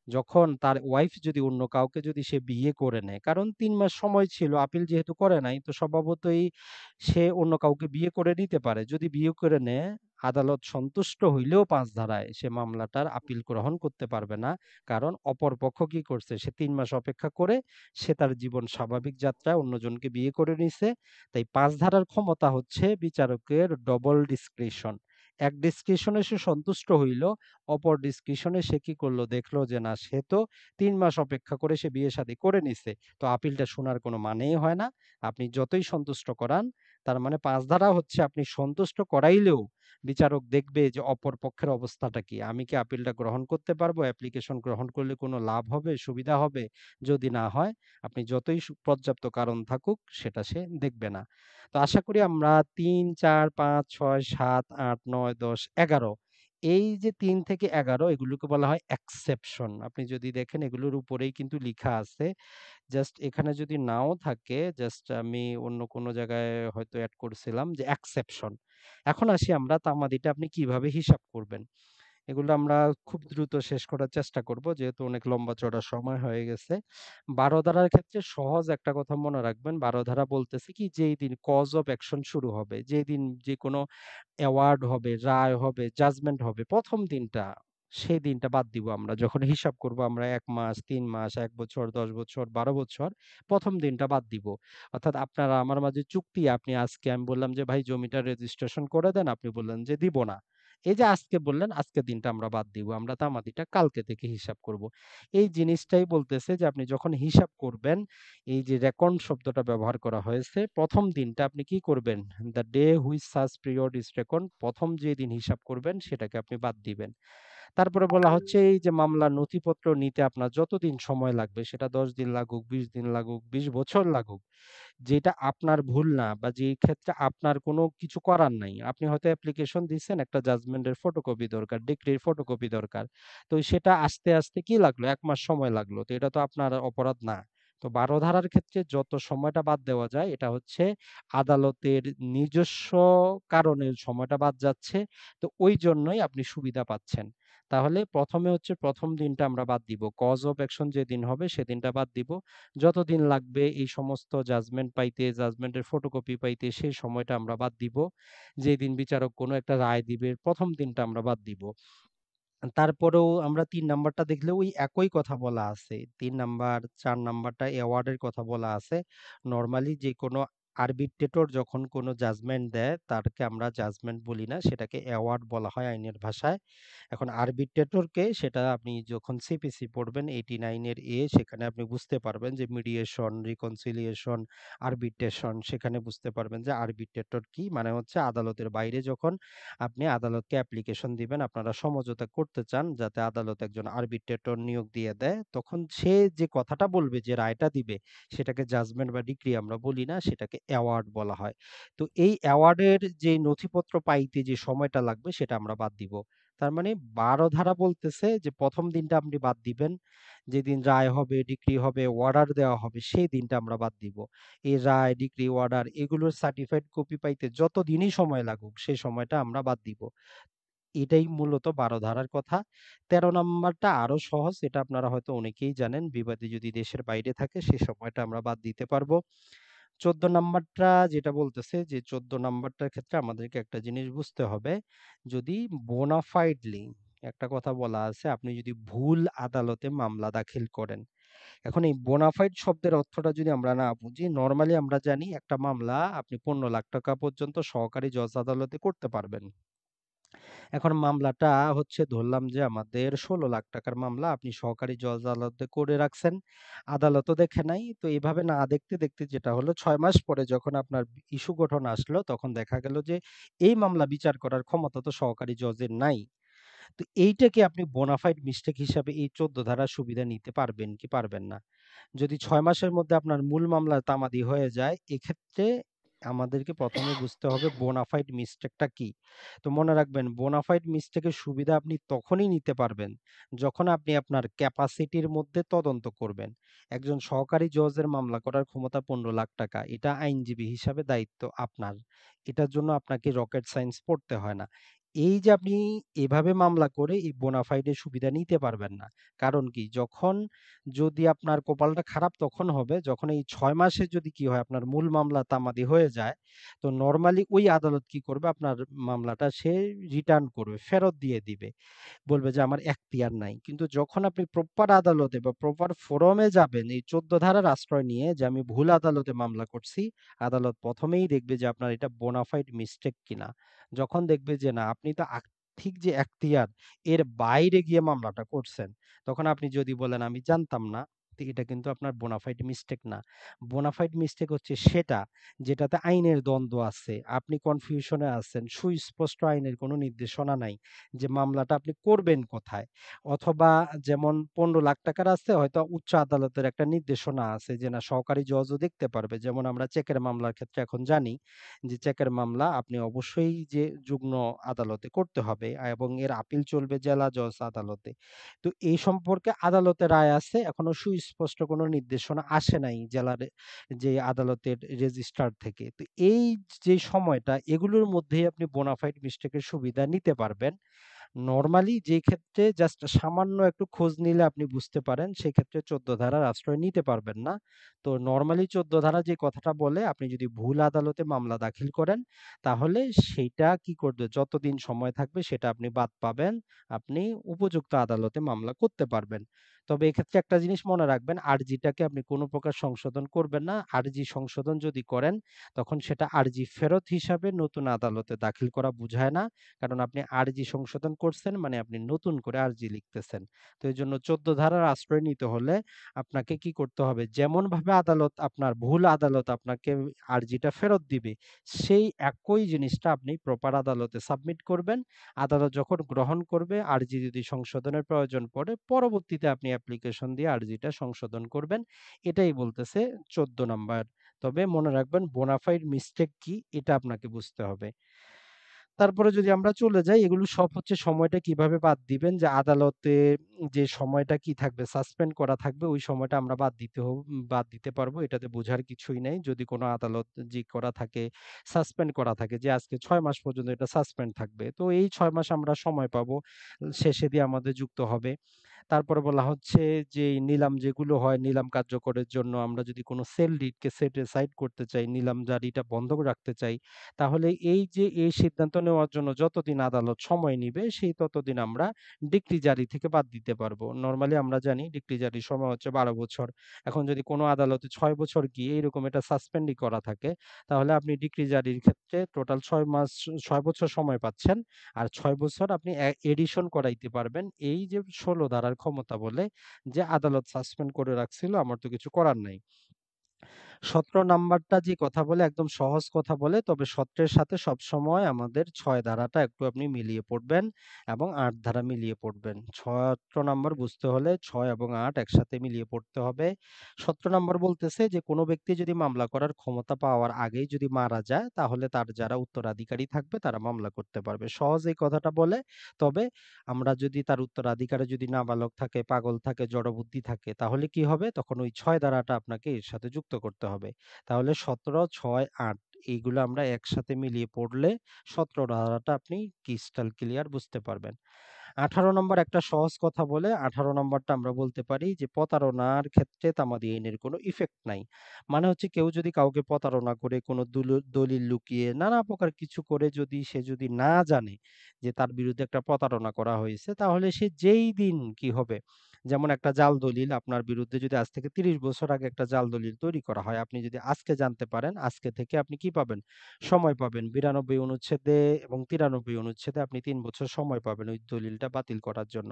যখন তার ওয়াইফ যদি অন্য কাউকে যদি সে বিয়ে করে নেয়, কারণ ৩ মাস সময় ছিল আপিল যেহেতু করে নাই তো স্বভাবতই সে অন্য কাউকে বিয়ে করে নিতে পারে। যদি বিয়ে করে নেয় আদালত সন্তুষ্ট হইলেও ৫ ধারায় সে মামলাটার আপিল গ্রহণ করতে পারবে না। কারণ অপর পক্ষ কি করছে? সে ৩ মাস অপেক্ষা করে সে তার জীবন স্বাভাবিক যাত্রায় অন্যজনকে বিয়ে করে নিছে। তাই ৫ ধারার ক্ষমতা হচ্ছে বিচারকের ডবল ডিসক্রিশন। এক ডিসক্রিশনে সে সন্তুষ্ট হইল, অপর ডিসক্রিশনে সে কি করলো? দেখলো যে না, সে তো ৩ মাস অপেক্ষা করে সে বিয়ে-শাদী করে নিছে। তো আপিলটা শোনার কোনো মানেই হয় না। আপনি যতই সন্তুষ্ট করান, তার মানে ৫ ধারা হচ্ছে আপনি সন্তুষ্ট করাইলেও বিচারক দেখবে যে অপর পক্ষের অবস্থাটা কি। আমি কি আপিলটা গ্রহণ করতে পারবো? অ্যাপ্লিকেশন গ্রহণ করলে কোনো লাভ হবে, সুবিধা হবে? যদি না হয়, আপনি যতই পর্যাপ্ত কারণ থাকুক সেটা সে দেখবে না। তো আশা করি আমরা ৩, ৪, ৫, ৬, ৭, ৮, ৯, ১০, ১১ এই যে ৩ থেকে ১১ এগুলোকে বলা হয় এক্সেপশন। আপনি যদি দেখেন এগুলোর উপরেই কিন্তু লিখা আছে। জাস্ট এখানে যদি নাও থাকে, জাস্ট আমি অন্য কোনো জায়গায় হয়তো এড করছিলাম যে এক্সেপশন। এখন আসি আমরা তামাদিটা আপনি কিভাবে হিসাব করবেন। এগুলো আমরা খুব দ্রুত শেষ করার চেষ্টা করব যেহেতু অনেক লম্বা চড়া সময় হয়ে গেছে। ১২ ধারার ক্ষেত্রে সহজ একটা কথা মনে রাখবেন। ১২ ধারা বলতেছে কি, যেই দিন কজ অফ অ্যাকশন শুরু হবে, যেদিন যেকোনো অ্যাওয়ার্ড হবে, রায় হবে, জাজমেন্ট হবে, ১ম দিনটা, সেই দিনটা বাদ দিব আমরা। যখন হিসাব করব আমরা ১ মাস, ৩ মাস, ১ বছর, ১০ বছর, ১২ বছর, ১ম দিনটা বাদ দিব। অর্থাৎ আপনার আমার মাঝে চুক্তি, আপনি আজকে আমি বললাম যে ভাই জমিটা রেজিস্ট্রেশন করে দেন, আপনি বললেন যে দিব না। এই যে আজকে বললেন, আজকের দিনটা আমরা বাদ দিব। আমরা তামাদিটা কালকে থেকে হিসাব করব। এই জিনিসটাই বলতেছে যে আপনি যখন হিসাব করবেন, এই যে রেকর্ড শব্দটা ব্যবহার করা হয়েছে, ১ম দিনটা আপনি কি করবেন? The day which such period is record, ১ম যে দিন হিসাব করবেন সেটাকে আপনি বাদ দিবেন। তারপরে বলা হচ্ছে এই যে মামলার নথিপত্র নিতে আপনার যতদিন সময় লাগবে, সেটা ১০ দিন লাগুক, ২০ দিন লাগুক, ২০ বছর লাগুক, যেটা আপনার ভুল না বা যেই ক্ষেত্রে আপনার কোনো কিছু করার নাই। আপনি হয়তো অ্যাপ্লিকেশন দিচ্ছেন, একটা জাজমেন্টের ফটোকপি দরকার, ডিক্রির ফটোকপি দরকার। তো সেটা আসতে, আসতে কি লাগলো? ১ মাস সময় লাগলো। তো এটা তো আপনার অপরাধ না। তো ১২ ধারার ক্ষেত্রে যত সময়টা বাদ দেওয়া যায়, এটা হচ্ছে আদালতের নিজস্ব কারণে সময়টা বাদ যাচ্ছে। তো ওই জন্যই আপনি সুবিধা পাচ্ছেন। তাহলে ১ম এ হচ্ছে ১ম দিনটা আমরা বাদ দিব। কজ অফ অ্যাকশন যেদিন হবে সেদিনটা বাদ দিব। যতদিন লাগবে এই সমস্ত জাজমেন্ট পাইতে, জাজমেন্টের ফটোকপি পাইতে, সেই সময়টা আমরা বাদ দিব। যেদিন বিচারক কোনো একটা রায় দিবে, ১ম দিনটা আমরা বাদ দিব। তারপরেও আমরা ৩ নাম্বারটা দেখলে ওই একই কথা বলা আছে। ৩ নাম্বার, ৪ নাম্বারটা অ্যাওয়ার্ডের কথা বলা আছে। নরমালি যেকোনো আরবিট্রেটর যখন কোনো জাজমেন্ট দেয়, তাকে আমরা জাজমেন্ট বলি না, সেটাকে অ্যাওয়ার্ড বলা হয় আইনের ভাষায়। এখন আরবিট্রেটরকে, সেটা আপনি যখন সিপিসি পড়বেন 89 এর সেখানে আপনি বুঝতে পারবেন যে মিডিয়েশন, রিকনসিলিয়েশন, আরবিট্রেশন, সেখানে বুঝতে পারবেন যে আরবিট্রেটর কি? মানে হচ্ছে আদালতের বাইরে যখন আপনি আদালতকে অ্যাপ্লিকেশন দিবেন, আপনারা সমঝোতা করতে চান যাতে আদালত একজন আরবিট্রেটর নিয়োগ দিয়ে দেয়, তখন সে যে কথাটা বলবে, যে রায়টা দিবে, সেটাকে জাজমেন্ট বা ডিক্রি আমরা বলি না, সেটাকে অ্যাওয়ার্ড বলা হয়। তো এই অ্যাওয়ার্ডের যে নথিপত্র পাইতে যে সময়টা লাগবে সেটা আমরা বাদ দিব। তার মানে ১২ ধারা বলতেছে যে ১ম দিনটা আপনি বাদ দিবেন। যেদিন রায় হবে, ডিক্রি হবে, অর্ডার দেওয়া হবে, সেই দিনটা আমরা বাদ দিব। এই রায়, ডিক্রি, অর্ডার এগুলোর সার্টিফাইড কপি পাইতে যত দিনই সময় লাগুক, সেই সময়টা আমরা বাদ দিব। এটাই মূলত ১২ ধারার কথা। ১৩ নাম্বারটা আরো সহজ। এটা আপনারা হয়তো অনেকেই জানেন। বিবাদী যদি দেশের বাইরে থাকে, সে সময়টা আমরা বাদ দিতে পারবো। ১৪ নাম্বারটা যেটা বলতেছে যে ১৪ নাম্বারটার ক্ষেত্রে আমাদেরকে একটা জিনিস বুঝতে হবে। যদি বোনাফাইডলি, একটা কথা বলা আছে, আপনি যদি ভুল আদালতে মামলা দাখিল করেন। এখন এই বোনাফাইড শব্দের অর্থটা যদি আমরা না বুঝি, নরমালি আমরা জানি একটা মামলা আপনি ১৫,০০,০০০ টাকা পর্যন্ত সহকারী জজ আদালতে করতে পারবেন। এখন মামলাটা হচ্ছে, ধরলাম যে আমাদের ১৬,০০,০০০ টাকার মামলা আপনি সহকারী জজ আদালতে করে রাখছেন। আদালতও দেখে নাই। তো এভাবে না দেখতে, দেখতে যেটা হলো, ৬ মাস পরে যখন আপনার ইস্যু গঠন আসলো, তখন দেখা গেল যে এই মামলা বিচার করার ক্ষমতা তো সহকারী জজের নাই। তো এইটাকে আপনি বোনাফাইড মিস্টেক হিসাবে এই ১৪ ধারার সুবিধা নিতে পারবেন কি পারবেন না? যদি ৬ মাসের মধ্যে আপনার মূল মামলার তামাদি হয়ে যায়, এক্ষেত্রে আমাদেরকে ১ম এ বুঝতে হবে বোনাফাইড মিস্টেকটা কি? তো মনে রাখবেন, বোনাফাইড মিস্টেকের সুবিধা আপনি তখনই নিতে পারবেন, যখন আপনি আপনার ক্যাপাসিটির মধ্যে তদন্ত করবেন। একজন সহকারী জজের মামলা করার ক্ষমতা ১৫,০০,০০০ টাকা। এটা আইনজীবী হিসাবে দায়িত্ব আপনার। এটার জন্য আপনাকে রকেট সায়েন্স পড়তে হয় না। এই যে আপনি এভাবে মামলা করে এই বোনাফাইডের সুবিধা নিতে পারবেন না। কারণ কি? যখন যদি আপনার কপালটা খারাপ তখন হবে যখন এই ৬ মাসে যদি কি হয় আপনার মূল মামলা তামাদি হয়ে যায়, তো নরমালি ওই আদালত কি করবে আপনার মামলাটা সে রিটার্ন করবে, ফেরত দিয়ে দিবে। বলবে যে আমার এখতিয়ার নাই। কিন্তু যখন আপনি প্রপার আদালতে বা প্রপার ফোরামে যাবেন এই ১৪ ধারার আশ্রয় নিয়ে যে আমি ভুল আদালতে মামলা করছি, আদালত ১ম এই দেখবে যে আপনার এটা বোনাফাইড মিস্টেক কিনা। যখন দেখবে যে না আপনি তো ঠিক যে এখতিয়ার এর বাইরে গিয়ে মামলাটা করছেন, তখন আপনি যদি বলেন আমি জানতাম না, তো এটা কিন্তু আপনার বোনাফাইড মিস্টেক না। বোনাফাইড মিস্টেক হচ্ছে সেটা যেটাতে আইনের দ্বন্দ্ব আছে, আপনি কনফিউশনে আছেন, সুস্পষ্ট আইনের কোনো নির্দেশনা নাই যে মামলাটা আপনি করবেন কোথায়? অথবা যেমন ৳১৫,০০,০০০ আছে হয়তো উচ্চ আদালতের একটা নির্দেশনা আছে যে না সহকারী জজও দেখতে পারবে। যেমন আমরা চেকের মামলার ক্ষেত্রে এখন জানি যে চেকের মামলা আপনি অবশ্যই যে যুগ্ম আদালতে করতে হবে এবং এর আপিল চলবে জেলা জজ আদালতে। তো এই সম্পর্কে আদালতের রায় আছে। এখনো সুস্পষ্ট কোনো নির্দেশনা আসে নাই জেলার যে আদালতের রেজিস্ট্রার থেকে। তো এই যে সময়টা এগুলোর মধ্যেই আপনি বোনাফাইড মিস্টেকের সুবিধা নিতে পারবেন। নরমালি যে ক্ষেত্রে জাস্ট সামান্য একটু খোঁজ নিলে আপনি বুঝতে পারেন সেক্ষেত্রে ১৪ ধারার আশ্রয় নিতে পারবেন না। তো নরমালি ১৪ ধারা যে কথাটা বলে আপনি যদি ভুল আদালতে মামলা দাখিল করেন তাহলে সেইটা কি করবে যতদিন সময় থাকবে সেটা আপনি বাদ পাবেন। আপনি উপযুক্ত আদালতে মামলা করতে পারবেন। তবে এক্ষেত্রে একটা জিনিস মনে রাখবেন আরজিটাকে আপনি কোনো প্রকার সংশোধন করবেন না। আরজি সংশোধন যদি করেন তখন সেটা আরজি ফেরত হিসাবে নতুন আদালতে দাখিল করা বুঝায় না। কারণ আপনি আরজি সংশোধন করছেন মানে আপনি নতুন করে আরজি লিখতেছেন। তো এজন্য ১৪ ধারার আশ্রয় নিতে হলে আপনাকে কি করতে হবে? যেমনভাবে আদালত আপনার ভুল আদালত আপনাকে আরজিটা ফেরত দিবে, সেই একই জিনিসটা আপনি প্রপার আদালতে সাবমিট করবেন। আদালত যখন গ্রহণ করবে, আরজি যদি সংশোধনের প্রয়োজন পড়ে, পরবর্তীতে আপনি অ্যাপ্লিকেশন দিয়ে আরজিটা সংশোধন করবেন। এটাই বলতেছে ১৪ নাম্বার। তবে মনে রাখবেন বোনাফাইড মিস্টেক কি? এটা আপনাকে বুঝতে হবে। তারপরে যদি আমরা চলে যাই, এগুলো সব হচ্ছে সময়টা কিভাবে বাদ দিবেন যে আদালতে যে সময়টা কি থাকবে সাসপেন্ড করা থাকবে ওই সময়টা আমরা বাদ দিতে পারবো। এটাতে বোঝার কিছুই নাই। যদি কোনো আদালত যে করা থাকে, সাসপেন্ড করা থাকে যে আজকে ৬ মাস পর্যন্ত এটা সাসপেন্ড থাকবে। তো এই ৬ মাস আমরা সময় পাবো। শেষে দিয়ে আমাদের যুক্ত হবে। তারপরে বলা হচ্ছে যে নিলাম যেগুলো হয় নিলাম কার্যকরের জন্য আমরা যদি কোনো সেল ডিডকে সেট অ্যাসাইড করতে চাই, নিলাম জারিটা বন্ধ রাখতে চাই, তাহলে এই যে এই সিদ্ধান্ত নেওয়ার জন্য যতদিন আদালত সময় নিবে সেই ততদিন আমরা ডিক্রি জারি থেকে বাদ দিতে পারবো। নরমালি আমরা জানি ডিক্রি জারির সময় হচ্ছে ১২ বছর। এখন যদি কোনো আদালতে ৬ বছর গিয়ে এরকম এটা সাসপেন্ডই করা থাকে, তাহলে আপনি ডিক্রি জারির ক্ষেত্রে টোটাল ৬ বছর সময় পাচ্ছেন। আর ৬ বছর আপনি এডিশন করাইতে পারবেন। এই যে ১৬ ধারার ক্ষমতা বলে যে আদালত সাসপেন্ড করে রাখছিল আমার তো কিছু করার নাই। ১৭ নাম্বারটা যে কথা বলে একদম সহজ কথা বলে তবে ১৭ এর সাথে সবসময় আমাদের ৬ ধারাটা একটু আপনি মিলিয়ে পড়বেন এবং ৮ ধারা মিলিয়ে পড়বেন। ১৭ নাম্বার বুঝতে হলে ৬ এবং ৮ একসাথে মিলিয়ে পড়তে হবে। ১৭ নাম্বার বলতেছে যে কোনো ব্যক্তি যদি মামলা করার ক্ষমতা পাওয়ার আগেই যদি মারা যায় তাহলে তার যারা উত্তরাধিকারী থাকবে তারা মামলা করতে পারবে। সহজ এই কথাটা বলে। তবে আমরা যদি তার উত্তরাধিকারে যদি নাবালক থাকে, পাগল থাকে, জড়বুদ্ধি থাকে তাহলে কি হবে? তখন ওই ৬ ধারাটা আপনাকে এর সাথে যুক্ত করতে হবে। তাহলে ১৭, ৬, ৮ এইগুলো আমরা একসাথে মিলিয়ে পড়লে ১৭ ধারাটা আপনি ক্রিস্টাল ক্লিয়ার বুঝতে পারবেন। ১৮ নম্বর একটা সহজ কথা বলে ১৮ নম্বরটা আমরা বলতে পারি যে প্রতারণার ক্ষেত্রে তামাদি আইনের কোনো ইফেক্ট নাই। মানে হচ্ছে কেউ যদি কাউকে প্রতারণা করে কোনো দলিল লুকিয়ে নানা প্রকার কিছু করে যদি সে যদি না জানে যে তার বিরুদ্ধে একটা প্রতারণা করা হয়েছে তাহলে সে যেই দিন কি হবে যেমন একটা জাল দলিল আপনার বিরুদ্ধে যদি আজ থেকে ৩০ বছর আগে একটা জাল দলিল তৈরি করা হয় আপনি যদি আজকে জানতে পারেন আজকে থেকে আপনি কি পাবেন সময় পাবেন ৯২ অনুচ্ছেদে এবং ৯৩ অনুচ্ছেদে আপনি ৩ বছর সময় পাবেন ওই দলিলটা বাতিল করার জন্য।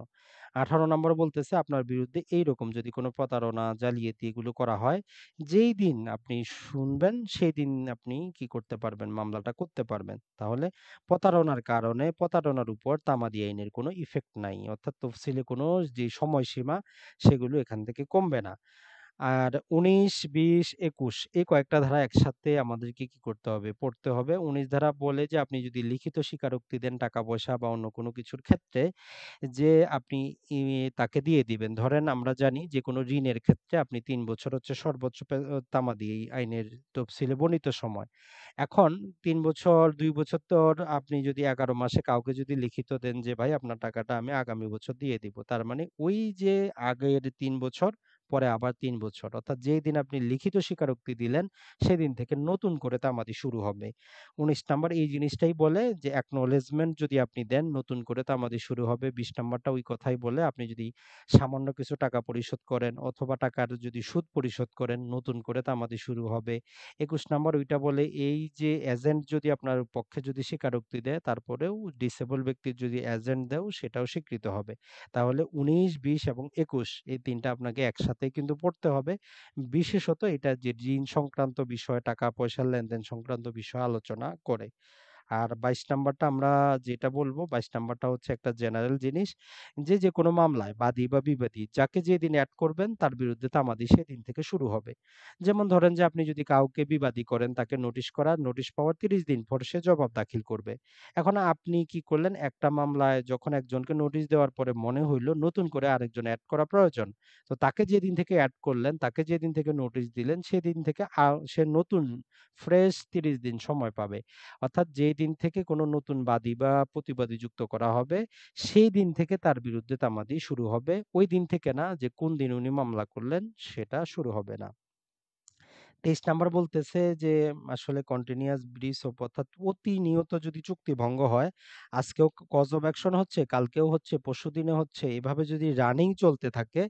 ১৮ নম্বর বলতেছে আপনার বিরুদ্ধে এইরকম যদি কোনো প্রতারণা, জালিয়াতি এগুলো করা হয়, যেই দিন আপনি শুনবেন সেই দিন আপনি কি করতে পারবেন? মামলাটা করতে পারবেন। তাহলে প্রতারণার কারণে প্রতারণার উপর তামাদি আইনের কোনো ইফেক্ট নাই। অর্থাৎ তফসিলে কোনো যে সময়সীমা সেগুলো এখান থেকে কমবে না। আর ১৯, ২০, ২১ এই কয়েকটা ধারা একসাথে আমাদেরকে কি করতে হবে? পড়তে হবে। ১৯ ধারা বলে যে আপনি যদি লিখিত স্বীকারোক্তি দেন টাকা-পয়সা বা অন্য কোনো কিছুর ক্ষেত্রে যে আপনি ই তাকে দিয়ে দিবেন। ধরেন আমরা জানি যে কোনো ঋণের ক্ষেত্রে আপনি ৩ বছর হচ্ছে সর্বোচ্চ তামাদি এই আইনের তফসিলে বর্ণিত সময়। এখন ৩ বছর, ২ বছর তো আপনি যদি ১১ মাসে কাউকে যদি লিখিত দেন যে ভাই আপনার টাকাটা আমি আগামী বছর দিয়ে দিব। তার মানে ওই যে আগের ৩ বছর পরে আবার ৩ বছর। অর্থাৎ যেই দিন আপনি লিখিত স্বীকারোক্তি দিলেন, সেদিন থেকে নতুন করে তামাদি শুরু হবে। ১৯ নাম্বার এই জিনিসটাই বলে যে acknowledgement যদি আপনি দেন, নতুন করে তামাদি শুরু হবে। ২০ নাম্বারটা ওই কথাই বলে আপনি যদি সামান্য কিছু টাকা পরিশোধ করেন অথবা টাকার যদি সুদ পরিশোধ করেন, নতুন করে তামাদি শুরু হবে। ২১ নাম্বার ওইটা বলে এই যে এজেন্ট যদি আপনার পক্ষে যদি স্বীকারোক্তি দেয়, তারপরেও ডিসেবল ব্যক্তির যদি এজেন্ট দেও সেটাও স্বীকৃত হবে। তাহলে ১৯, ২০ এবং ২১ এই ৩ টা আপনাকে একসাথেই কিন্তু পড়তে হবে। বিশেষত এটা যে ঋণ সংক্রান্ত বিষয়, টাকা-পয়সার লেনদেন সংক্রান্ত বিষয় আলোচনা করে। আর ২২ নাম্বারটা আমরা যেটা বলবো, ২২ নাম্বারটা হচ্ছে একটা জেনারেল জিনিস যে, যেকোনো মামলায় বাদী বা বিবাদী যাকে যেদিন এড করবেন তার বিরুদ্ধে তামাদি সেদিন থেকে শুরু হবে। যেমন ধরেন যে আপনি যদি কাউকে বিবাদী করেন তাকে নোটিশ করা, নোটিশ পাওয়ার ৩০ দিন পর সে জবাব দাখিল করবে। এখন আপনি কি করলেন একটা মামলায় যখন একজনকে নোটিশ দেওয়ার পরে মনে হইল নতুন করে আরেকজন এড করা প্রয়োজন। তো তাকে যেদিন থেকে এড করলেন, তাকে যেদিন থেকে নোটিশ দিলেন সেদিন থেকে সে নতুন ফ্রেশ ৩০ দিন সময় পাবে। অর্থাৎ যেই দিন থেকে কোনো নতুন বাদী বা প্রতিবাদী যুক্ত করা হবে, সেই দিন থেকে তার বিরুদ্ধে তামাদি শুরু হবে। ওই দিন থেকে না যে কোন দিন উনি মামলা করলেন সেটা শুরু হবে না। ২৩ নাম্বার বলতেছে যে আসলে কন্টিনিউয়াস ব্রিচ অফ অর্থাৎ প্রতিনিয়ত যদি চুক্তি ভঙ্গ হয়, আজকেও কজ অফ অ্যাকশন হচ্ছে, কালকেও হচ্ছে, পরশুদিনে হচ্ছে, এভাবে যদি রানিং চলতে থাকে,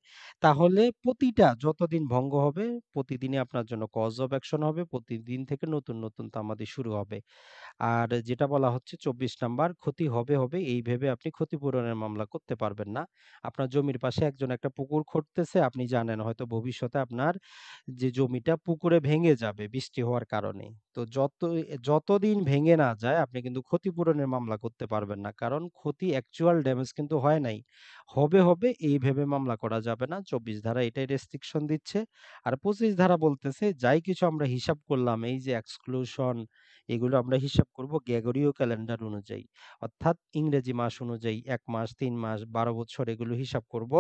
তাহলে প্রতিটা যতদিন ভঙ্গ হবে, প্রতিদিনই আপনার জন্য কজ অফ অ্যাকশন হবে, প্রতিদিন থেকে নতুন, নতুন তামাদি শুরু হবে। আর যেটা বলা হচ্ছে ২৪ নাম্বার ক্ষতি হবে এই ভেবে আপনি ক্ষতিপূরণের মামলা করতে পারবেন না। আপনার জমির পাশে একজন একটা পুকুর খুঁড়তেছে, আপনি জানেন হয়তো ভবিষ্যতে আপনার যে জমিটা পুকুরে ভেঙে যাবে বৃষ্টি হওয়ার কারণে। তো যতদিন ভেঙে না যায় আপনি কিন্তু ক্ষতিপূরণের মামলা করতে পারবেন না। কারণ ক্ষতি অ্যাকচুয়াল ড্যামেজ কিন্তু হয় নাই। হবে এই ভেবে মামলা করা যাবে না। ২৪ ধারা এটাই রেস্ট্রিকশন দিচ্ছে। আর ২৫ ধারা বলতেছে যাই কিছু আমরা হিসাব করলাম এই যে এক্সক্লুশন এগুলো আমরা হিসাব করব গ্রেগরীয় ক্যালেন্ডার অনুযায়ী। অর্থাৎ ইংরেজি মাস অনুযায়ী ১ মাস, ৩ মাস, ১২ বছর এগুলো হিসাব করব।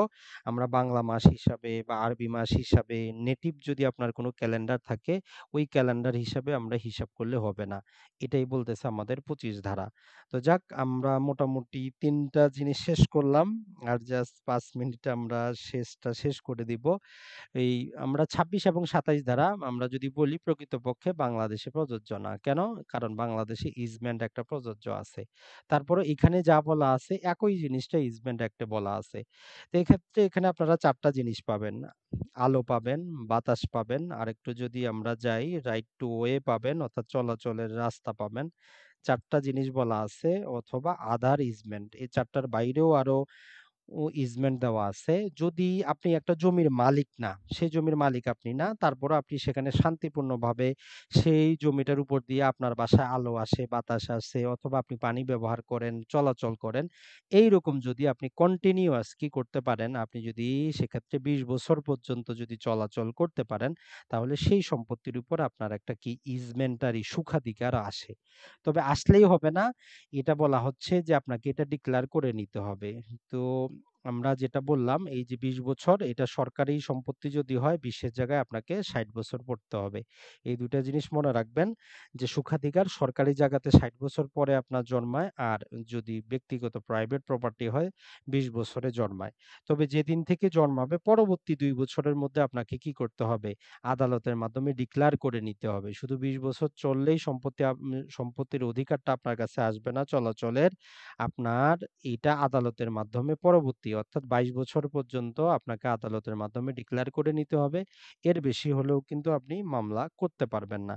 আমরা বাংলা মাস হিসাবে বা আরবি মাস হিসাবে নেটিভ যদি আপনার কোনো ক্যালেন্ডার থাকে, ওই ক্যালেন্ডার হিসাবে আমরা হিসাব করলে হবে না। এটাই বলতেছে আমাদের ২৫ ধারা। তো যাক আমরা মোটামুটি ৩ টা জিনিস শেষ করলাম। আর জাস্ট ৫ মিনিটে আমরা শেষ করে দিব। এই আমরা ২৬ এবং ২৭ ধারা আমরা যদি বলি প্রকৃতপক্ষে বাংলাদেশে প্রযোজ্য না। কেন? কারণ বাংলাদেশে ইজমেন্ট একটা প্রযোজ্য আছে। তারপরেও এখানে যা বলা আছে একই জিনিসটা ইজমেন্ট অ্যাক্টে বলা আছে। তো এক্ষেত্রে এখানে আপনারা ৪ টা জিনিস পাবেন। আলো পাবেন, বাতাস পাবেন, আরেকটু যদি আমরা যাই রাইট টু ওয়ে পাবেন অর্থাৎ চলাচলের রাস্তা পাবেন। ৪ টা জিনিস বলা আছে অথবা আদার ইজমেন্ট। এই ৪ টার বাইরেও আরো ইজমেন্ট দেওয়া আছে। যদি আপনি একটা জমির মালিক না, সেই জমির মালিক আপনি না, তারপরও আপনি সেখানে শান্তিপূর্ণভাবে সেই জমিটার উপর দিয়ে আপনার বাসায় আলো আসে, বাতাস আসে অথবা আপনি পানি ব্যবহার করেন, চলাচল করেন। এইরকম যদি আপনি কন্টিনিউয়াস কি করতে পারেন, আপনি যদি সেক্ষেত্রে ২০ বছর পর্যন্ত যদি চলাচল করতে পারেন, তাহলে সেই সম্পত্তির উপর আপনার একটা কি ইজমেন্টারি সুখাধিকার আসে। তবে আসলেই হবে না, এটা বলা হচ্ছে যে আপনাকে এটা ডিক্লার করে নিতে হবে। তো আমরা যেটা বললাম এই যে ২০ বছর এটা সরকারি সম্পত্তি যদি হয় ২০ এর জায়গায় আপনাকে ৬০ বছর পড়তে হবে। এই ২ টা জিনিস মনে রাখবেন যে সুখাধিকার সরকারি জায়গাতে ৬০ বছর পরে আপনার জন্মায় আর যদি ব্যক্তিগত প্রাইভেট প্রপার্টি হয় ২০ বছরে জন্মায়। তবে যেদিন থেকে জন্মাবে পরবর্তী ২ বছরের মধ্যে আপনাকে কি করতে হবে? আদালতের মাধ্যমে ডিক্লার করে নিতে হবে। শুধু ২০ বছর চললেই সম্পত্তির অধিকারটা আপনার কাছে আসবে না চলাচলের। আপনার এটা আদালতের মাধ্যমে পরবর্তী অর্থাৎ ২২ বছর পর্যন্ত আপনাকে আদালতের মাধ্যমে ডিক্লার করে নিতে হবে। এর বেশি হলেও কিন্তু আপনি মামলা করতে পারবেন না।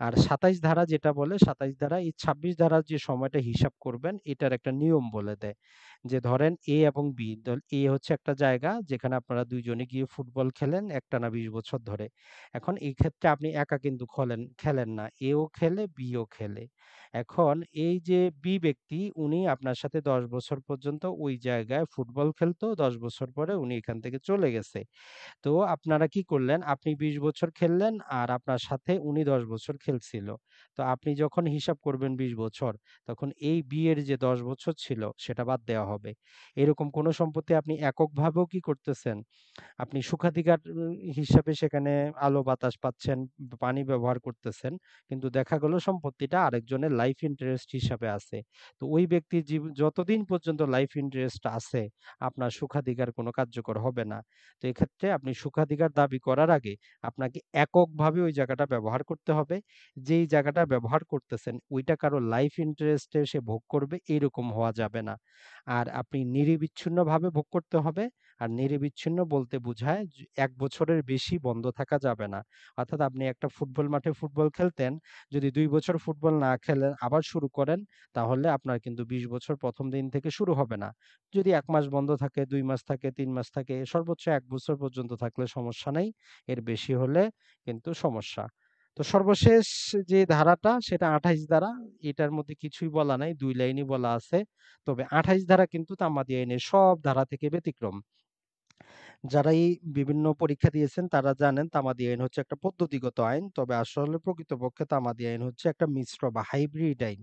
আর ২৭ ধারা যেটা বলে, ২৭ ধারা এই ২৬ ধারার যে সময়টা হিসাব করবেন এটার একটা নিয়ম বলে দেয়। যে ধরেন এ এবং বি দল, এ হচ্ছে একটা জায়গা যেখানে আপনারা ২ জনে গিয়ে ফুটবল খেলেন একটানা ২০ বছর ধরে। এখন এই ক্ষেত্রে আপনি একা কিন্তু খেলেন না। এও খেলে, বিও খেলে। এখন এই যে বি ব্যক্তি উনি আপনার সাথে ১০ বছর পর্যন্ত ওই জায়গায় ফুটবল খেলতো। ১০ বছর পরে উনি এখান থেকে চলে গেছে। তো আপনারা কি করলেন? আপনি ২০ বছর খেললেন আর আপনার সাথে উনি ১০ বছর খেলছিল। তো আপনি যখন হিসাব করবেন ২০ বছর, তখন এই বিয়ের যে ১০ বছর ছিল সেটা বাদ দেওয়া হবে। এরকম কোনো সম্পত্তি আপনি এককভাবেও কি করতেছেন? আপনি সুখাধিকার হিসাবে সেখানে আলো বাতাস পাচ্ছেন, পানি ব্যবহার করতেছেন। কিন্তু দেখা গেল সম্পত্তিটা আরেকজনের লাইফ ইন্টারেস্ট হিসাবে আছে। তো ওই ব্যক্তির যতদিন পর্যন্ত লাইফ ইন্টারেস্ট আছে, আপনার সুখাধিকার কোনো কার্যকর হবে না। তো এক্ষেত্রে আপনি সুখাধিকার দাবি করার আগে আপনাকে এককভাবে ওই জায়গাটা ব্যবহার করতে হবে। যেই জায়গাটা ব্যবহার করতেছেন ওইটা কারো লাইফ ইন্টারেস্টে সে ভোগ করবে এইরকম হওয়া যাবে না। আর আপনি নিরবিচ্ছিন্নভাবে ভোগ করতে হবে। আর নিরবিচ্ছিন্ন বলতে বোঝায় ১ বছরের বেশি বন্ধ থাকা যাবে না। অর্থাৎ আপনি একটা ফুটবল মাঠে ফুটবল খেলতেন, যদি ২ বছর ফুটবল না খেলেন আবার শুরু করেন, তাহলে আপনার কিন্তু ২০ বছর ১ম দিন থেকে শুরু হবে না। যদি ১ মাস বন্ধ থাকে, ২ মাস থাকে, ৩ মাস থাকে, সর্বোচ্চ ১ বছর পর্যন্ত থাকলে সমস্যা নাই। এর বেশি হলে কিন্তু সমস্যা। তো সর্বশেষ যে ধারাটা সেটা ২৮ ধারা। এটার মধ্যে কিছুই বলা নাই, ২ লাইনই বলা আছে। তবে ২৮ ধারা কিন্তু তামাদি আইনের সব ধারা থেকে ব্যতিক্রম। যারা এই বিভিন্ন পরীক্ষা দিয়েছেন তারা জানেন তামাদি আইন হচ্ছে একটা পদ্ধতিগত আইন। তবে আসলে প্রকৃতপক্ষে তামাদি আইন হচ্ছে একটা মিশ্র বা হাইব্রিড আইন।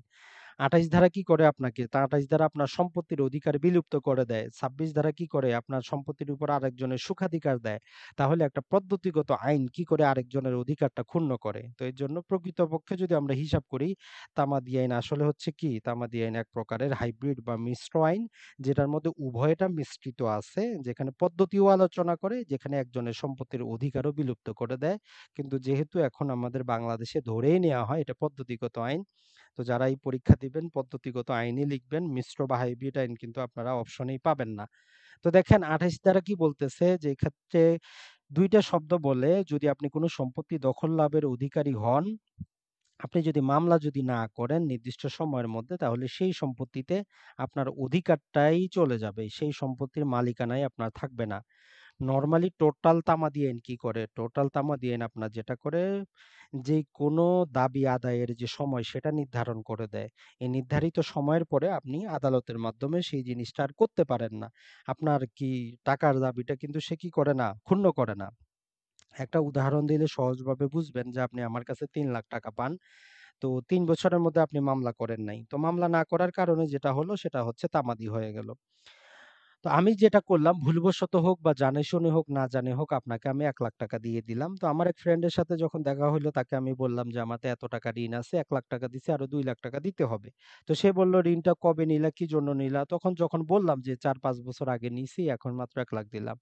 ২৮ ধারা কি করে আপনাকে? তা ২৮ ধারা আপনার সম্পত্তির অধিকার বিলুপ্ত করে দেয়। ২৬ ধারা কি করে? আপনার সম্পত্তির উপর আরেকজনের সুখাধিকার দেয়। তাহলে একটা পদ্ধতিগত আইন কি করে আরেকজনের অধিকারটা ক্ষুণ্ণ করে? তো এর জন্য প্রকৃতপক্ষে যদি আমরা হিসাব করি, তামাদি আইন আসলে হচ্ছে কি? তামাদি আইন এক প্রকারের হাইব্রিড বা মিশ্র আইন, যেটার মধ্যে উভয়টা মিশ্রিত আছে। যেখানে পদ্ধতিও আলোচনা করে, যেখানে একজনের সম্পত্তির অধিকারও বিলুপ্ত করে দেয়। কিন্তু যেহেতু এখন আমাদের বাংলাদেশে ধরেই নেওয়া হয় এটা পদ্ধতিগত আইন, তো যারা এই পরীক্ষা দিবেন পদ্ধতিগত আইনই লিখবেন, মিশ্র বা হাইব্রিড আইন কিন্তু আপনারা অপশনেই পাবেন না। তো দেখেন ২৮ দ্বারা কি বলতেছে যে এক্ষেত্রে ২ টা শব্দ বলে যদি আপনি কোনো সম্পত্তি দখল লাভের অধিকারী হন, আপনি যদি মামলা যদি না করেন নির্দিষ্ট সময়ের মধ্যে, তাহলে সেই সম্পত্তিতে আপনার অধিকারটাই চলে যাবে। সেই সম্পত্তির মালিকানাই আপনার থাকবে না। নরমালি টোটাল তামাদি আইন কি করে? টোটাল তামাদি আইন আপনার যেটা করে, যে কোনো দাবি আদায়ের যে সময় সেটা নির্ধারণ করে দেয়। এই নির্ধারিত সময়ের পরে আপনি আদালতের মাধ্যমে সেই জিনিসটা আর করতে পারেন না। আপনার কি টাকার দাবিটা কিন্তু সে কি করে না? ক্ষুণ্ণ করে না। একটা উদাহরণ দিলে সহজভাবে বুঝবেন যে আপনি আমার কাছে ৩,০০,০০০ টাকা পান। তো ৩ বছরের মধ্যে আপনি মামলা করেন নাই। তো মামলা না করার কারণে যেটা হলো সেটা হচ্ছে তামাদি হয়ে গেল। তো আমি যেটা করলাম ভুলবশত হোক বা জানে শুনে হোক না জানে হোক আপনাকে আমি ৳১,০০,০০০ দিয়ে দিলাম। তো আমার এক ফ্রেন্ডের সাথে যখন দেখা হইলো তাকে আমি বললাম যে, "আমাতে এত টাকা ঋণ আছে, ৳১,০০,০০০ দিছি আরো ৳2,০০,০০০ দিতে হবে।" তো সে বলল, "ঋণটা কবে নিলা? কি জন্য নিলা?" তখন যখন বললাম যে, "৪-৫ বছর আগে নিছি, এখন মাত্র ৳১,০০,০০০ দিলাম।"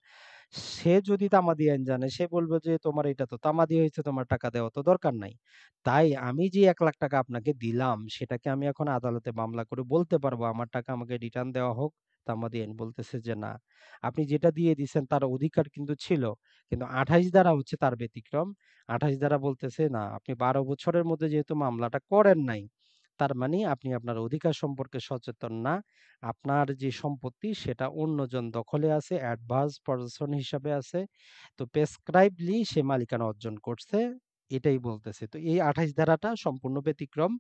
সে যদি তামাদি আইন জানে সে বলবে যে, "তোমার এটা তো তামাদি হইছে, তোমার টাকা দেওয়া তো দরকার নাই।" তাই আমি যে ৳১,০০,০০০ আপনাকে দিলাম সেটাকে আমি এখন আদালতে মামলা করে বলতে পারবো আমার টাকা আমাকে রিটার্ন দেওয়া হোক? তামাদি আইন বলতেছে যে না। আপনি যেটা দিয়ে দিছেন তার অধিকার কিন্তু ছিল। কিন্তু ২৮ ধারা হচ্ছে তার ব্যতিক্রম। ২৮ ধারা বলতেছে না, আপনি ১২ বছরের মধ্যে যেহেতু মামলাটা করেন নাই, তার মানে আপনি আপনার অধিকার সম্পর্কে সচেতন না। আপনার যে সম্পত্তি সেটা অন্যজন দখলে আছে, অ্যাডভান্স পজিশন হিসাবে আছে। তো প্রেসক্রাইবলি সে মালিকানা অর্জন করছে। এটাই বলতেছে। তো এই ২৮ ধারাটা সম্পূর্ণ ব্যতিক্রম।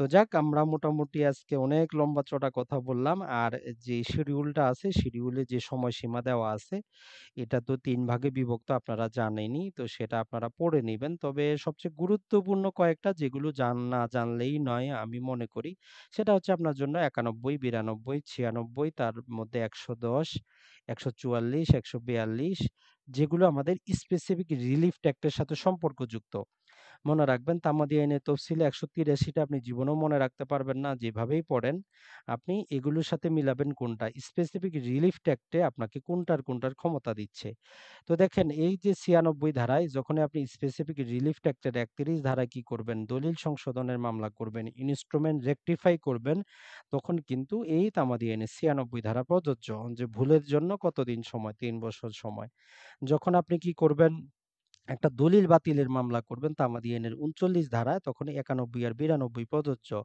তো যাক আমরা মোটামুটি আজকে অনেক লম্বা চড়া কথা বললাম। আর যে শিডিউলটা আছে শিডিউলে যে সময়সীমা দেওয়া আছে এটা তো ৩ ভাগে বিভক্ত আপনারা জানেনই। তো সেটা আপনারা পড়ে নিবেন। তবে সবচেয়ে গুরুত্বপূর্ণ কয়েকটা যেগুলো না জানলেই নয় আমি মনে করি। সেটা হচ্ছে আপনার জন্য ৯১, ৯২, ৯৬ তার মধ্যে ১১০, ১৪৪, ১৪২ যেগুলো আমাদের স্পেসিফিক রিলিফ ট্যাক্ট এর সাথে সম্পর্কযুক্ত। মনে রাখবেন তামাদি আইনের তফসিলে ১৮৩ টা আপনি জীবনেও মনে রাখতে পারবেন না যেভাবেই পড়েন। আপনি এগুলোর সাথে মিলাবেন কোনটা। স্পেসিফিক রিলিফ ট্যাক্টে আপনাকে কোনটার ক্ষমতা দিচ্ছে। তো দেখেন এই যে ৯৬ ধারায় যখনই আপনি স্পেসিফিক রিলিফ ট্যাক্টের ৩১ ধারায় কি করবেন? দলিল সংশোধনের মামলা করবেন, ইনস্ট্রুমেন্ট রেকটিফাই করবেন, তখন কিন্তু এই তামাদি আইনের ৯৬ ধারা প্রযোজ্য। যে ভুলের জন্য কতদিন সময়? ৩ বছর সময়। যখন আপনি কি করবেন? একটা দলিল বাতিলের মামলা করবেন তামাদি আইনের ৩৯ ধারায়, তখন ৯১ আর ৯২ প্রযোজ্য।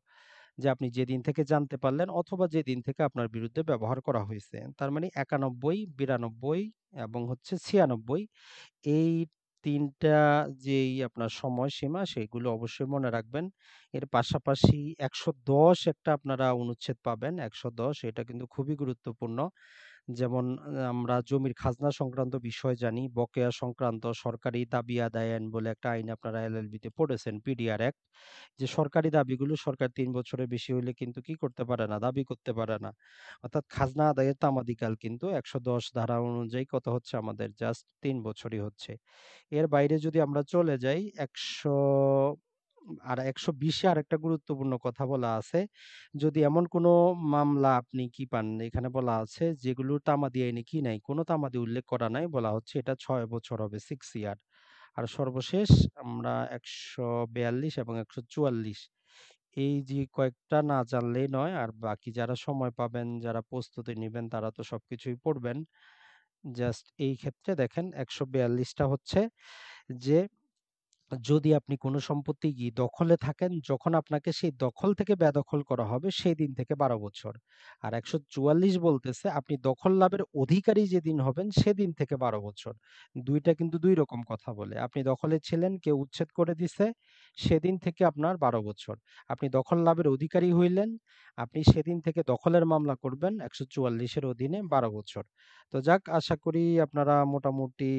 যে আপনি যেদিন থেকে জানতে পারলেন অথবা যেদিন থেকে আপনার বিরুদ্ধে ব্যবহার করা হয়েছে। তার মানে ৯১, ৯২ এবং হচ্ছে ৯৬, এই ৩ টা যেই আপনার সময়সীমা সেগুলো অবশ্যই মনে রাখবেন। এর পাশাপাশি ১১০ একটা আপনারা অনুচ্ছেদ পাবেন। ১১০ এটা কিন্তু খুবই গুরুত্বপূর্ণ। যেমন আমরা জমির খাজনা সংক্রান্ত বিষয় জানি, বকেয়া সংক্রান্ত সরকারি দাবি আদায় আইন বলে একটা আইন আপনারা এলএলবি তে পড়েছেন, পিডিআর অ্যাক্ট। যে সরকারি দাবিগুলো সরকার ৩ বছরের বেশি হইলে কিন্তু কি করতে পারে না, দাবি করতে পারে না। অর্থাৎ খাজনা আদায়ের তামাদিকাল কিন্তু ১১০ ধারা অনুযায়ী কত হচ্ছে আমাদের, জাস্ট ৩ বছরই হচ্ছে। এর বাইরে যদি আমরা চলে যাই ১২০ এ আরেকটা গুরুত্বপূর্ণ কথা বলা আছে। যদি এমন কোনো মামলা আপনি কি পান, এখানে বলা আছে যেগুলোর তামাদি আইনে কি নাই, কোনো তামাদি উল্লেখ করা নাই, বলা হচ্ছে এটা ৬ বছর হবে, 6 ইয়ার। আর সর্বশেষ আমরা ১৪২ এবং ১৪৪, এই যে কয়েকটা না জানলেই নয়। আর বাকি যারা সময় পাবেন, যারা প্রস্তুতি নিবেন তারা তো সবকিছুই পড়বেন। জাস্ট এই ক্ষেত্রে দেখেন ১৪২ টা হচ্ছে যে যদি আপনি কোনো সম্পত্তি দখলে থাকেন, যখন আপনাকে সেই দখল থেকে বেদখল করা হবে সেই দিন থেকে ১২ বছর। আর ১৪৪ বলতেছে আপনি দখল লাভের অধিকারী যেদিন হবেন সেদিন থেকে ১২ বছর। ২ টা কিন্তু ২ রকম কথা বলে। আপনি দখলে ছিলেন, কেউ উচ্ছেদ করে দিছে, সেদিন থেকে আপনার ১২ বছর। আপনি দখল লাভের অধিকারী হইলেন, আপনি সেদিন থেকে দখলের মামলা করবেন ১৪৪ এর অধীনে ১২ বছর। তো যাক, আশা করি আপনারা মোটামুটি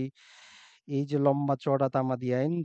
এই যে লম্বা চওড়া তামাদি আইন